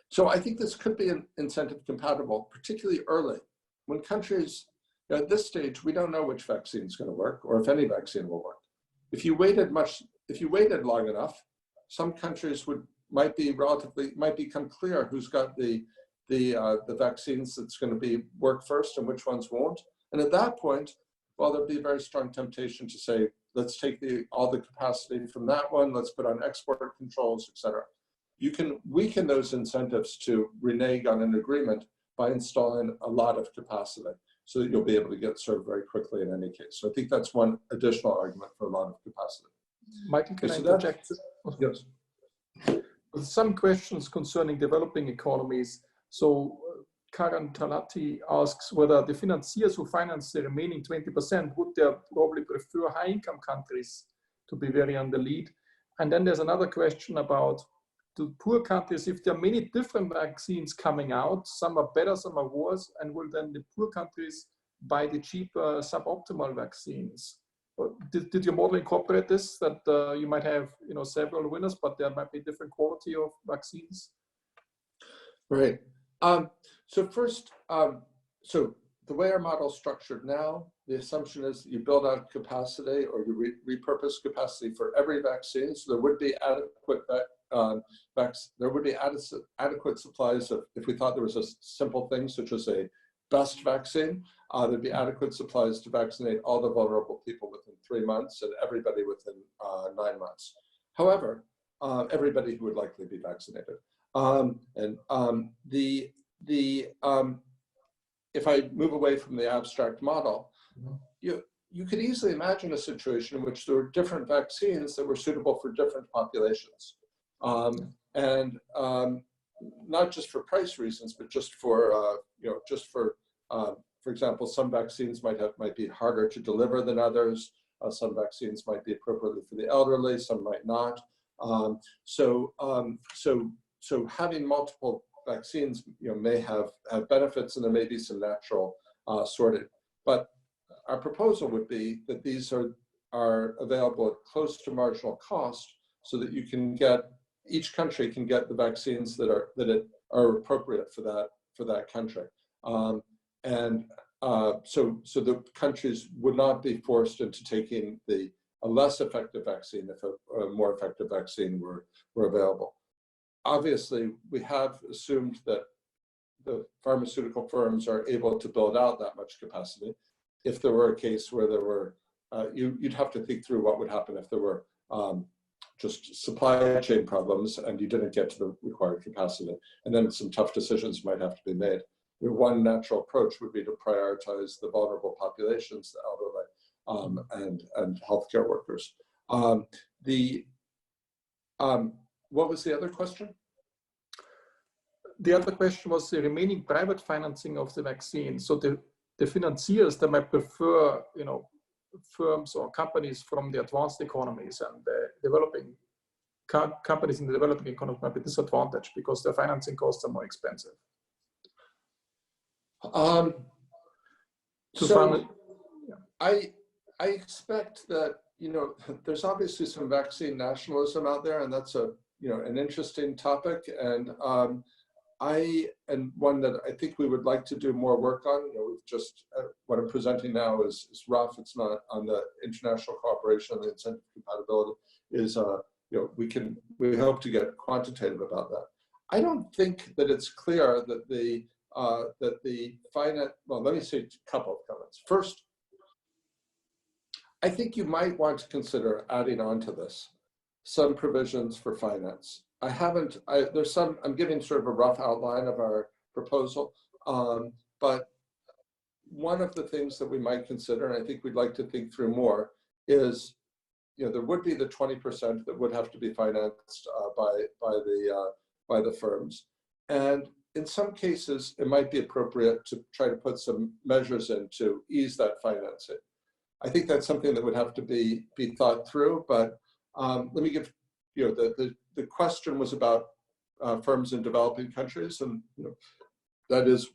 So I think this could be an incentive compatible, particularly early, when countries, at this stage, we don't know which vaccine is going to work or if any vaccine will work. If you waited long enough, some countries might become clear who's got the vaccines that's going to work first and which ones won't. And at that point, well, there'll be a very strong temptation to say, let's take all the capacity from that one, let's put on export controls, et cetera. You can weaken those incentives to renege on an agreement by installing a lot of capacity so that you'll be able to get served very quickly in any case. So I think that's one additional argument for a lot of capacity. Michael, can I interject? Yes. Some questions concerning developing economies. So Karan Talati asks whether the financiers who finance the remaining 20% would they probably prefer high-income countries to be very on the lead. And then there's another question about the poor countries, if there are many different vaccines coming out, some are better, some are worse, and will then the poor countries buy the cheaper suboptimal vaccines? Did your model incorporate this, that you might have several winners, but there might be different quality of vaccines? Right. So first, so the way our model is structured now, the assumption is that you build out capacity or you repurpose capacity for every vaccine. So there would be adequate supplies of, if we thought there was a simple thing such as a best vaccine, there'd be adequate supplies to vaccinate all the vulnerable people within 3 months and everybody within 9 months. However, everybody who would likely be vaccinated. If I move away from the abstract model, you could easily imagine a situation in which there were different vaccines that were suitable for different populations. Not just for price reasons, but just for for example, some vaccines might be harder to deliver than others. Some vaccines might be appropriately for the elderly, some might not. So having multiple vaccines, may have benefits, and there may be some natural sorting. But our proposal would be that these are available at close to marginal cost, so that each country can get the vaccines that are appropriate for that country. So the countries would not be forced into taking a less effective vaccine if a more effective vaccine were available. Obviously, we have assumed that the pharmaceutical firms are able to build out that much capacity. If there were a case where there were, you'd have to think through what would happen if there were just supply chain problems and you didn't get to the required capacity. And then some tough decisions might have to be made. One natural approach would be to prioritize the vulnerable populations, the elderly, and healthcare workers. What was the other question? The other question was the remaining private financing of the vaccine. So the financiers, they might prefer, firms or companies from the advanced economies, and the developing companies in the developing economies might be disadvantaged because their financing costs are more expensive. I expect that there's obviously some vaccine nationalism out there, and that's an interesting topic, and one that I think we would like to do more work on. We've just what I'm presenting now is rough. It's not on the international cooperation, the incentive compatibility is we hope to get quantitative about that. I don't think that it's clear that the finance. Well, let me say a couple of comments. First, I think you might want to consider adding on to this some provisions for finance. I'm giving sort of a rough outline of our proposal, but one of the things that we might consider, and I think we'd like to think through more, is, there would be the 20% that would have to be financed by the firms. And in some cases, it might be appropriate to try to put some measures in to ease that financing. I think that's something that would have to be thought through, but let me give, the question was about firms in developing countries, and that is,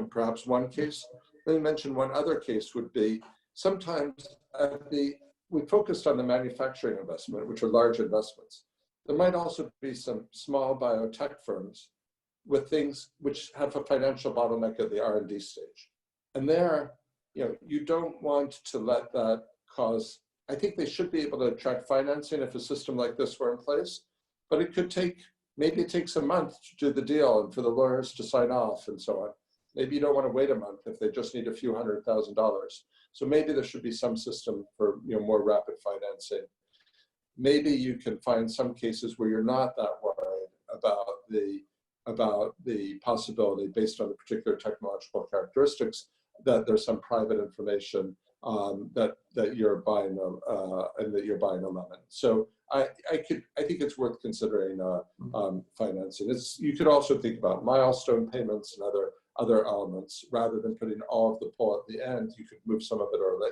perhaps one case. Let me mention one other case would be sometimes we focused on the manufacturing investment, which are large investments. There might also be some small biotech firms with things which have a financial bottleneck at the R&D stage. And there, you don't want to let that cause, I think they should be able to attract financing if a system like this were in place, but it could take, maybe it takes a month to do the deal and for the lawyers to sign off and so on. Maybe you don't want to wait a month if they just need a few $100,000. So maybe there should be some system for more rapid financing. Maybe you can find some cases where you're not that worried about the possibility, based on the particular technological characteristics, that there's some private information that you're buying and that you're buying a lemon. So I think it's worth considering financing. You could also think about milestone payments and other elements rather than putting all of the pull at the end. You could move some of it early.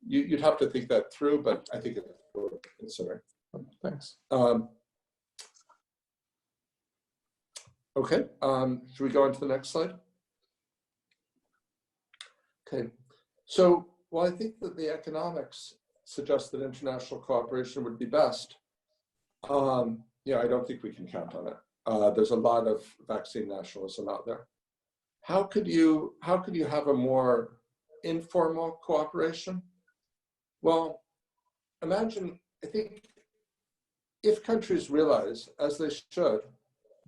You'd have to think that through, but I think it's worth considering. Thanks. Okay, should we go on to the next slide? Okay, so while I think that the economics suggests that international cooperation would be best, I don't think we can count on it. There's a lot of vaccine nationalism out there. How could you have a more informal cooperation? Well, imagine, I think, if countries realize, as they should,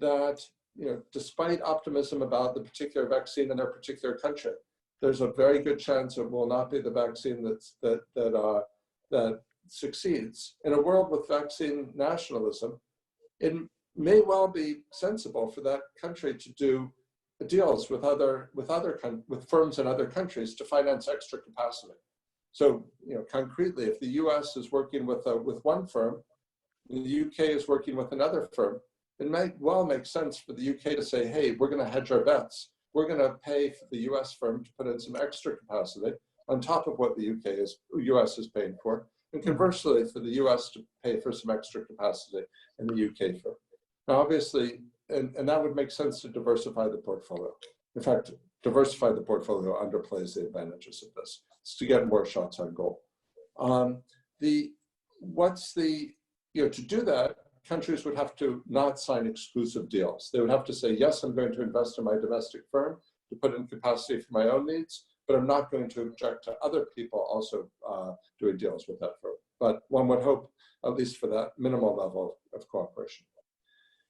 that despite optimism about the particular vaccine in their particular country, there's a very good chance it will not be the vaccine that succeeds. In a world with vaccine nationalism, it may well be sensible for that country to do deals with firms in other countries to finance extra capacity. So, concretely, if the U.S. is working with one firm, and the U.K. is working with another firm, it might well make sense for the UK to say, hey, we're going to hedge our bets. We're going to pay for the US firm to put in some extra capacity on top of what the US is paying for, and conversely for the US to pay for some extra capacity in the UK firm. Now, obviously, and that would make sense to diversify the portfolio. In fact, diversify the portfolio underplays the advantages of this. It's to get more shots on goal. To do that, countries would have to not sign exclusive deals. They would have to say, yes, I'm going to invest in my domestic firm to put in capacity for my own needs, but I'm not going to object to other people also doing deals with that firm. But one would hope, at least for that minimal level of cooperation.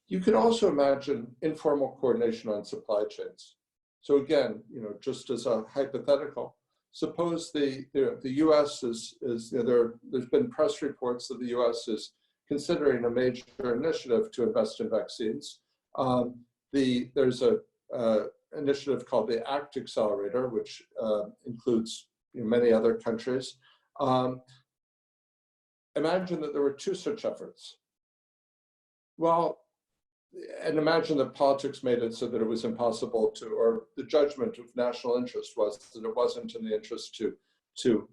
You could also imagine informal coordination on supply chains. So again, just as a hypothetical, suppose the U.S. there's been press reports that the U.S. is considering a major initiative to invest in vaccines. There's an initiative called the ACT Accelerator, which includes many other countries. Imagine that there were two such efforts. Well, and imagine that politics made it so that it was impossible to, or the judgment of national interest was that it wasn't in the interest to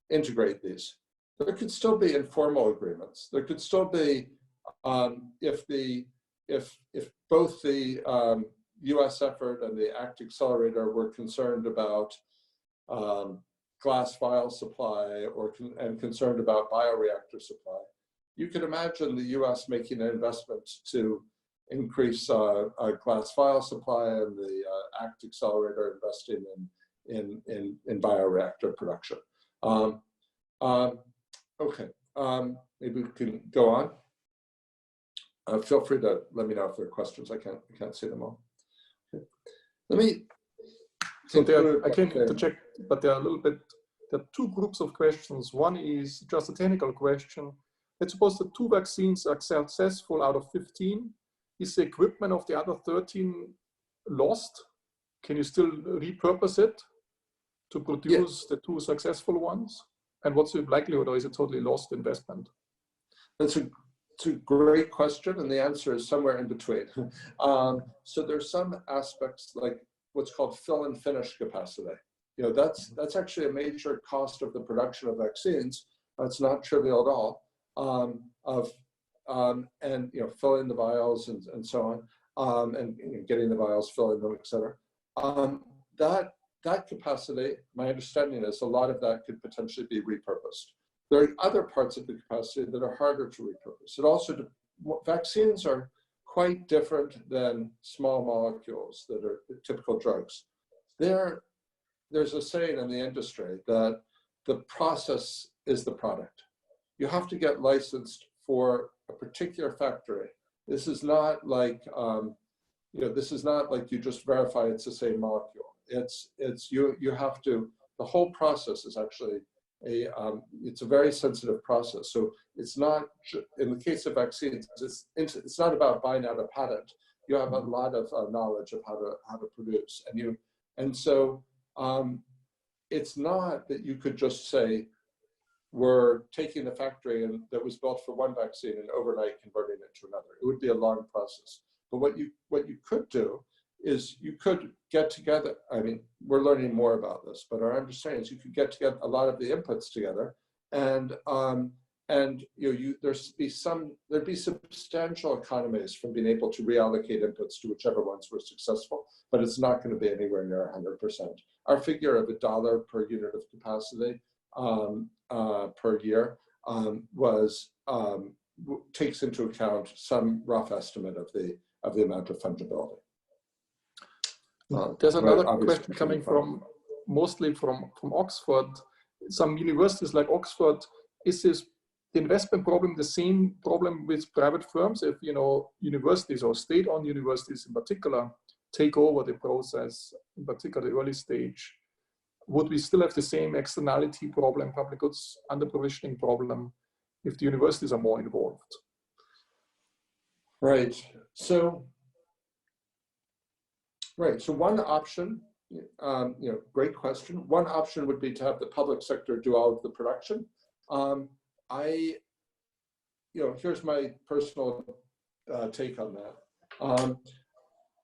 integrate these. There could still be informal agreements. There could still be, if both the U.S. effort and the ACT Accelerator were concerned about glass vial supply and concerned about bioreactor supply, you could imagine the US making an investment to increase glass vial supply, and the ACT Accelerator investing in bioreactor production. Okay, maybe we can go on. Feel free to let me know if there are questions. I can't see them all. Okay. Let me. So I came to check, but there are there are two groups of questions. One is just a technical question. Let's suppose the 2 vaccines are successful out of 15. Is the equipment of the other 13 lost? Can you still repurpose it to produce the 2 successful ones? And what's the likelihood, or is it totally lost investment? It's a great question, and the answer is somewhere in between. So there's some aspects like what's called fill and finish capacity. You know, that's actually a major cost of the production of vaccines. It's not trivial at all. And you know, filling the vials and so on, and you know, getting the vials, filling them, et cetera. That capacity, my understanding is a lot of that could potentially be repurposed. There are other parts of the capacity that are harder to repurpose. It also, vaccines are quite different than small molecules that are typical drugs. There's a saying in the industry that the process is the product. You have to get licensed for a particular factory. This is not like, you know, this is not like you just verify it's the same molecule. You have to, the whole process is actually it's a very sensitive process. So it's not, in the case of vaccines, it's not about buying out a patent. You have a lot of knowledge of how to produce, and so it's not that you could just say, we're taking the factory that was built for one vaccine and overnight converting it to another. It would be a long process. But what you could do is you could get together. I mean, we're learning more about this, but our understanding is you could get together a lot of the inputs together, and you know, there'd be substantial economies from being able to reallocate inputs to whichever ones were successful, but it's not going to be anywhere near 100%. Our figure of $1 per unit of capacity per year takes into account some rough estimate of the amount of fungibility. There's another question coming mostly from Oxford. Some universities like Oxford, is this investment problem the same problem with private firms? If, you know, universities or state-owned universities in particular take over the process, in particular the early stage, would we still have the same externality problem, public goods under-provisioning problem, if the universities are more involved? Right. So one option, you know, great question. One option would be to have the public sector do all of the production. You know, here's my personal take on that.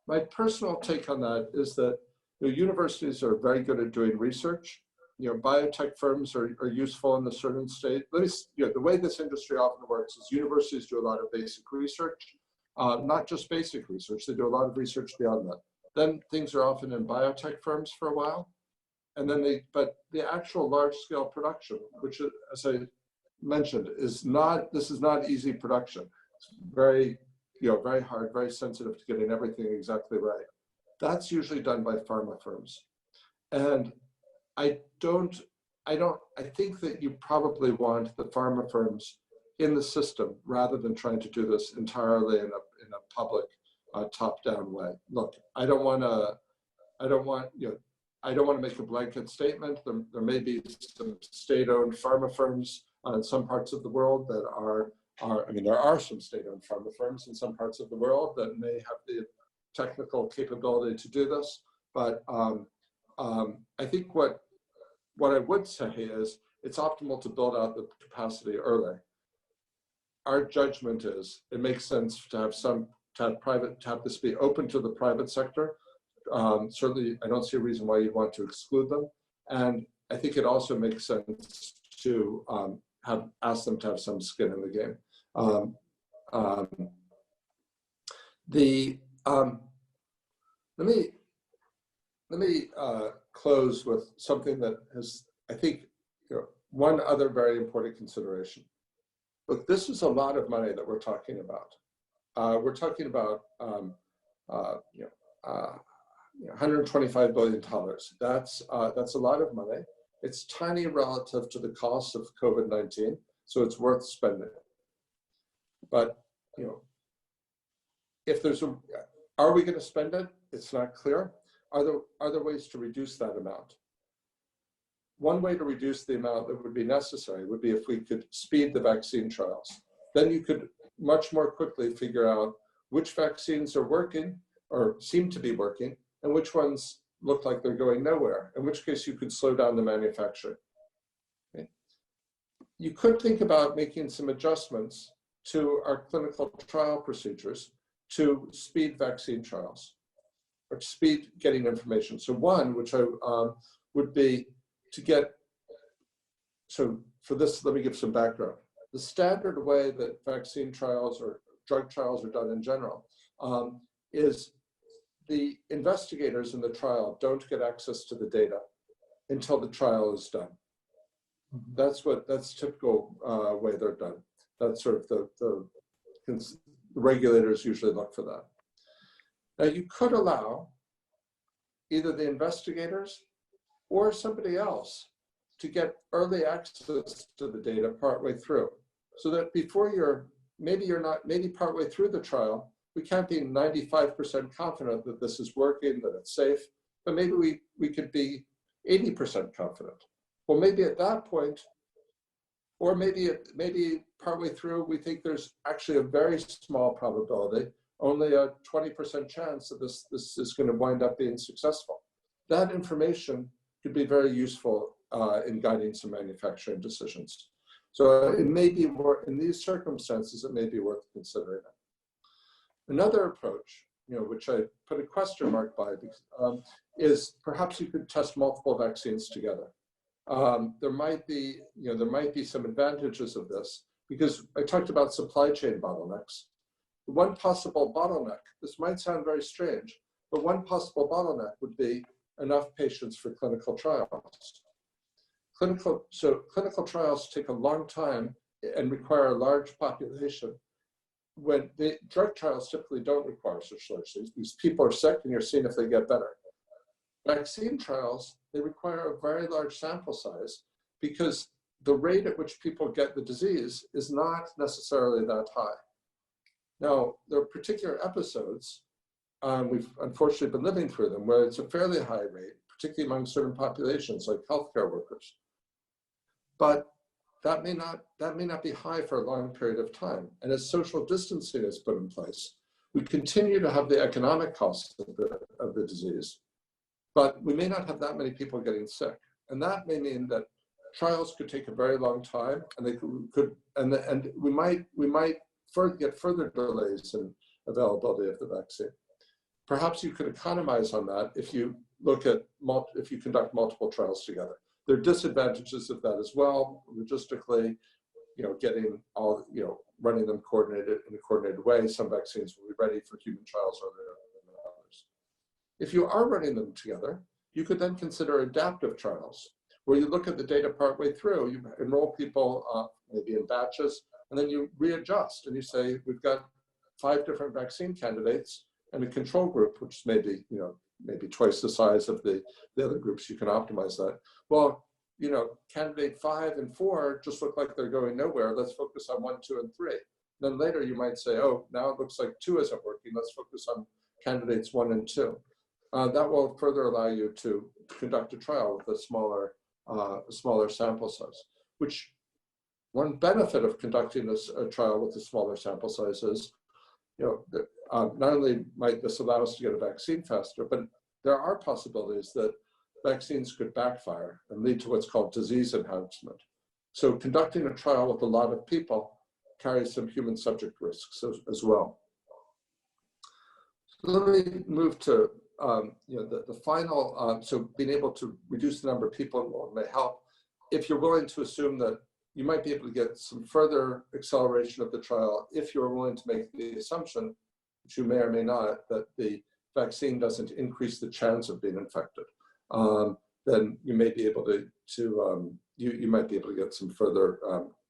My personal take on that is that, you know, universities are very good at doing research. You know, biotech firms are useful in a certain state. You know, the way this industry often works is universities do a lot of basic research, not just basic research. They do a lot of research beyond that. Then things are often in biotech firms for a while, and then but the actual large-scale production, which, as I mentioned, this is not easy production. It's very, you know, very hard, very sensitive to getting everything exactly right. That's usually done by pharma firms, and I think that you probably want the pharma firms in the system rather than trying to do this entirely in a public top-down way. Look, I don't want to make a blanket statement. There may be some state-owned pharma firms in some parts of the world that I mean, there are some state-owned pharma firms in some parts of the world that may have the technical capability to do this. But I think what I would say is it's optimal to build out the capacity early. Our judgment is it makes sense to have this be open to the private sector. Certainly, I don't see a reason why you'd want to exclude them. And I think it also makes sense to ask them to have some skin in the game. Let me close with something that has I think one other very important consideration. Look, this is a lot of money that we're talking about. We're talking about $125 billion. That's a lot of money. It's tiny relative to the cost of COVID-19, so it's worth spending. But if there's are we going to spend it? It's not clear. Are there ways to reduce that amount? One way to reduce the amount that would be necessary would be if we could speed the vaccine trials. Then you could much more quickly figure out which vaccines are working or seem to be working and which ones look like they're going nowhere, in which case you could slow down the manufacturing. Okay. You could think about making some adjustments to our clinical trial procedures to speed vaccine trials or to speed getting information. So one, which I would be to get, so for this, let me give some background. The standard way that vaccine trials or drug trials are done in general is the investigators in the trial don't get access to the data until the trial is done. That's typical way they're done. That's sort of the regulators usually look for that. Now you could allow either the investigators or somebody else to get early access to the data partway through, so that before maybe partway through the trial, we can't be 95% confident that this is working, that it's safe, but maybe we could be 80% confident. Well, maybe at that point, or maybe partway through, we think there's actually a very small probability, only a 20% chance that this is going to wind up being successful. That information could be very useful in guiding some manufacturing decisions. So it may be more, in these circumstances, it may be worth considering it. Another approach, which I put a question mark by, is perhaps you could test multiple vaccines together. There might be some advantages of this, because I talked about supply chain bottlenecks. One possible bottleneck, this might sound very strange, but one possible bottleneck would be enough patients for clinical trials. Clinical trials take a long time and require a large population, when the drug trials typically don't require such large things, because people are sick and you're seeing if they get better. Vaccine trials, they require a very large sample size because the rate at which people get the disease is not necessarily that high. Now, there are particular episodes, we've unfortunately been living through them, where it's a fairly high rate, particularly among certain populations like healthcare workers. But that may not be high for a long period of time. And as social distancing is put in place, we continue to have the economic costs of the disease, but we may not have that many people getting sick. And that may mean that trials could take a very long time, and they and we might get further delays in availability of the vaccine. Perhaps you could economize on that if you conduct multiple trials together. There are disadvantages of that as well, logistically, getting all, running them in a coordinated way. Some vaccines will be ready for human trials earlier than others. If you are running them together, you could then consider adaptive trials, where you look at the data partway through, you enroll people maybe in batches, and then you readjust and you say, we've got 5 different vaccine candidates and a control group, which may be, maybe twice the size of the other groups. You can optimize that. Well, candidate 5 and 4 just look like they're going nowhere. Let's focus on 1, 2, and 3. Then later you might say, oh, now it looks like 2 isn't working. Let's focus on candidates 1 and 2. That will further allow you to conduct a trial with a smaller sample size, which one benefit of conducting a trial with a smaller sample size is, not only might this allow us to get a vaccine faster, but there are possibilities that vaccines could backfire and lead to what's called disease enhancement. So conducting a trial with a lot of people carries some human subject risks as well. So let me move to the final, so being able to reduce the number of people involved may help if you're willing to assume that you might be able to get some further acceleration of the trial if you're willing to make the assumption, which you may or may not, that the vaccine doesn't increase the chance of being infected. Then you may be able you might be able to get some further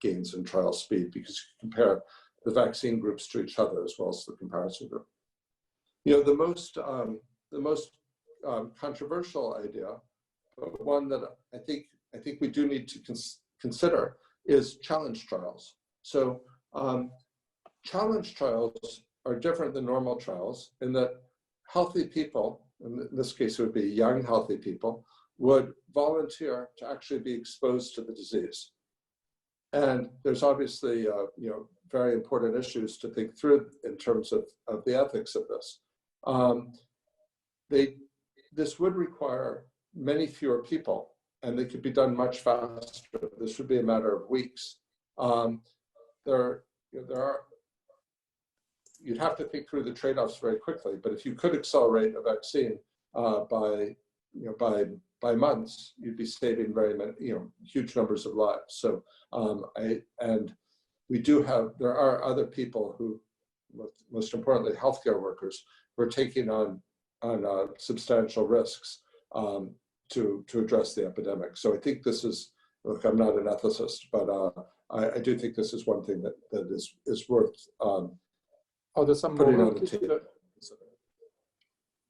gains in trial speed because you compare the vaccine groups to each other as well as the comparison group. The most controversial idea, but one that I think we do need to consider is challenge trials. So challenge trials are different than normal trials in that healthy people, in this case it would be young healthy people, would volunteer to actually be exposed to the disease. And there's obviously very important issues to think through in terms of the ethics of this. This would require many fewer people, and they could be done much faster. This would be a matter of weeks. You'd have to think through the trade-offs very quickly, but if you could accelerate a vaccine by months, you'd be saving very many, huge numbers of lives. So, there are other people who, most importantly, healthcare workers, who are taking on substantial risks to address the epidemic. So I think this is, look, I'm not an ethicist, but I do think this is one thing that is worth there's some putting more on the table.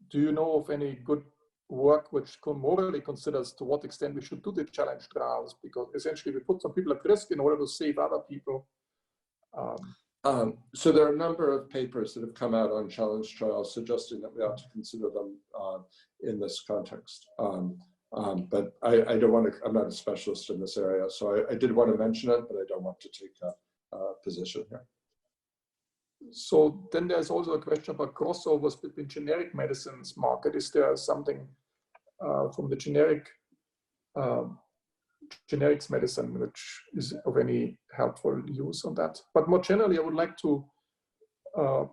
Do you know of any good work which morally considers to what extent we should do the challenge trials? Because essentially we put some people at risk in order to save other people. So there are a number of papers that have come out on challenge trials suggesting that we ought to consider them in this context. But I don't want to, I'm not a specialist in this area, so I did want to mention it, but I don't want to take a position here. So then there's also a question about crossovers between generic medicines market. Is there something from the generics medicine which is of any helpful use on that? But more generally, I would like to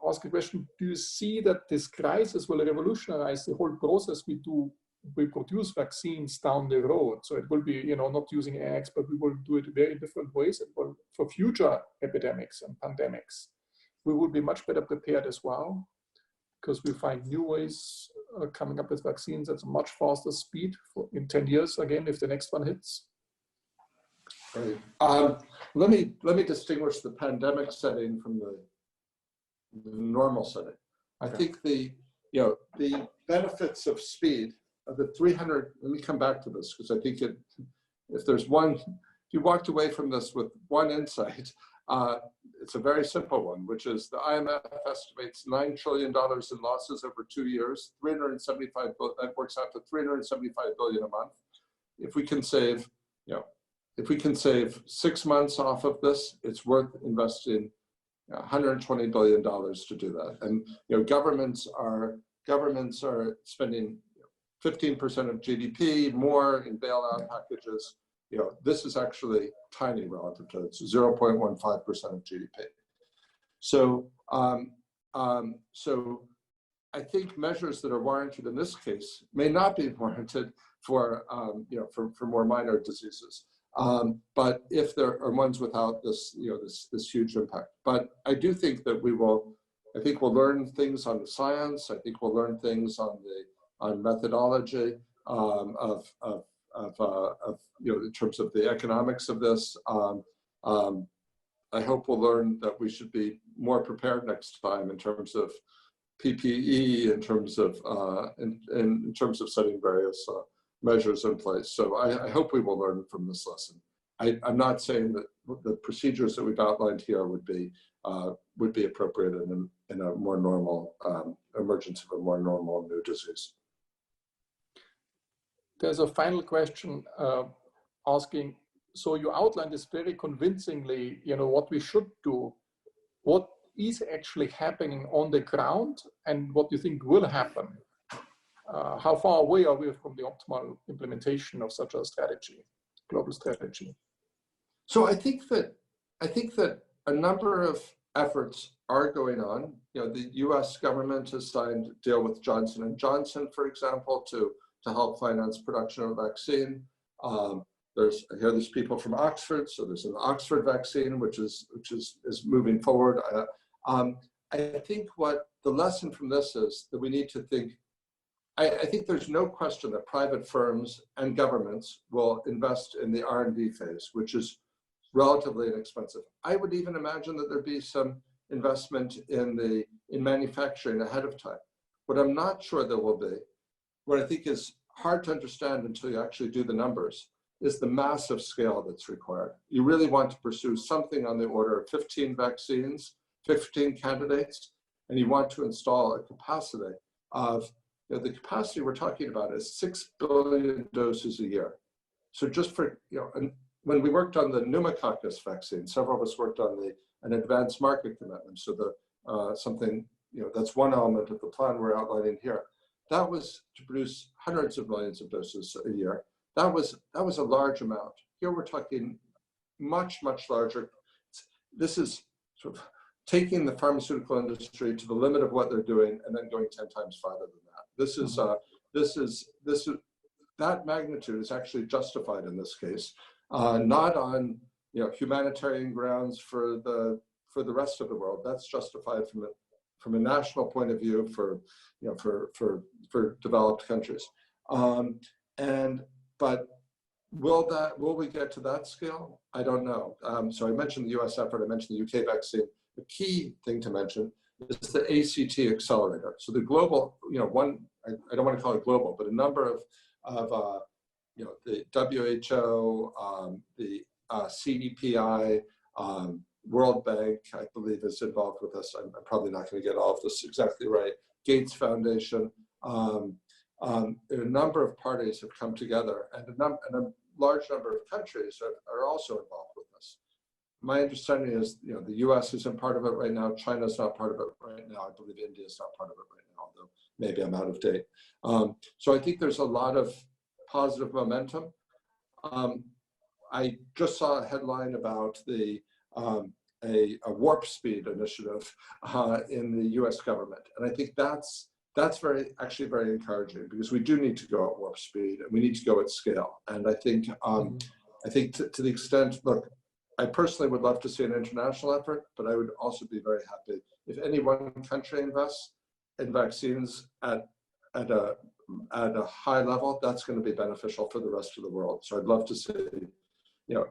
ask a question. Do you see that this crisis will revolutionize the whole process we produce vaccines down the road? So it will be, not using eggs, but we will do it very different ways. It will, for future epidemics and pandemics, we will be much better prepared as well, because we find new ways coming up with vaccines at a much faster speed in 10 years, again, if the next one hits. Right. Let me distinguish the pandemic setting from the normal setting. I think the benefits of speed of the 300. Let me come back to this because I think if you walked away from this with one insight, it's a very simple one, which is the IMF estimates $9 trillion in losses over 2 years, 375 billion. That works out to 375 billion a month. If we can save, if we can save 6 months off of this, it's worth investing $120 billion to do that. And governments are spending 15% of GDP more in bailout packages. This is actually tiny relative to it. It's 0.15% of GDP. So, so I think measures that are warranted in this case may not be warranted for more minor diseases. But if there are ones without this, this huge impact. But I do think that we'll learn things on the science. I think we'll learn things on methodology in terms of the economics of this. I hope we'll learn that we should be more prepared next time in terms of PPE, in terms of setting various measures in place. So I hope we will learn from this lesson. I'm not saying that the procedures that we've outlined here would be appropriate in a more normal emergence of a more normal new disease. There's a final question asking, so you outlined this very convincingly, what we should do. What is actually happening on the ground and what do you think will happen? How far away are we from the optimal implementation of such a strategy, global strategy? So I think that a number of efforts are going on. The U.S. government has signed a deal with Johnson & Johnson, for example, to help finance production of a vaccine. I hear there's people from Oxford, so there's an Oxford vaccine, which is moving forward. I think what the lesson from this is that we need to think I think there's no question that private firms and governments will invest in the R&D phase, which is relatively inexpensive. I would even imagine that there'd be some investment in manufacturing ahead of time. What I'm not sure there will be, what I think is hard to understand until you actually do the numbers, is the massive scale that's required. You really want to pursue something on the order of 15 vaccines, 15 candidates, and you want to install a capacity of, the capacity we're talking about is 6 billion doses a year. So just for, and when we worked on the pneumococcus vaccine, several of us worked on an advanced market commitment. So something, that's one element of the plan we're outlining here. That was to produce hundreds of millions of doses a year. That was a large amount. Here we're talking much, much larger. This is sort of taking the pharmaceutical industry to the limit of what they're doing and then going 10 times farther than that. That magnitude is actually justified in this case, not on humanitarian grounds for the rest of the world. That's justified from a national point of view for developed countries. But will we get to that scale? I don't know. So I mentioned the US effort, I mentioned the UK vaccine. The key thing to mention is the ACT accelerator. So the global, I don't want to call it global, but a number of the WHO, the CEPI, World Bank, I believe, is involved with this. I'm probably not going to get all of this exactly right. Gates Foundation. A number of parties have come together, and a large number of countries are also involved with this. My understanding is, the US isn't part of it right now. China's not part of it right now. I believe India is not part of it right now, although maybe I'm out of date. So I think there's a lot of positive momentum. I just saw a headline about a warp speed initiative in the US government. And I think that's actually very encouraging, because we do need to go at warp speed and we need to go at scale. And I think, to the extent, look, I personally would love to see an international effort, but I would also be very happy if any one country invests in vaccines at a high level. That's going to be beneficial for the rest of the world. So I'd love to see,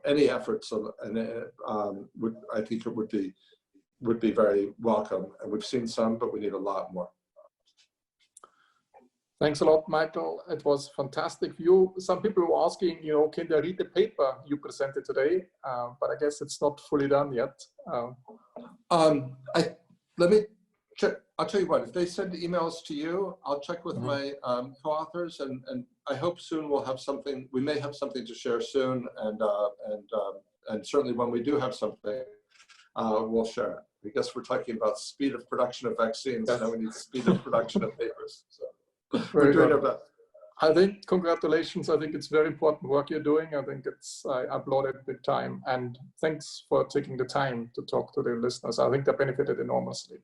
any efforts, and I think it would be very welcome. And we've seen some, but we need a lot more. Thanks a lot, Michael. It was a fantastic view. Some people were asking, can they read the paper you presented today? But I guess it's not fully done yet. Let me check. I'll tell you what, if they send emails to you, I'll check with my co-authors, and I hope soon we'll have something. We may have something to share soon, and certainly when we do have something, we'll share it. I guess we're talking about speed of production of vaccines, and now we need speed of production of papers. So. We're doing our best. I think congratulations. I think it's very important work you're doing. I think I applaud it big time. And thanks for taking the time to talk to the listeners. I think they benefited enormously.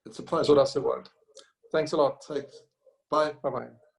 It's a pleasure. So does the world. Thanks a lot. Thanks. Bye. Bye-bye.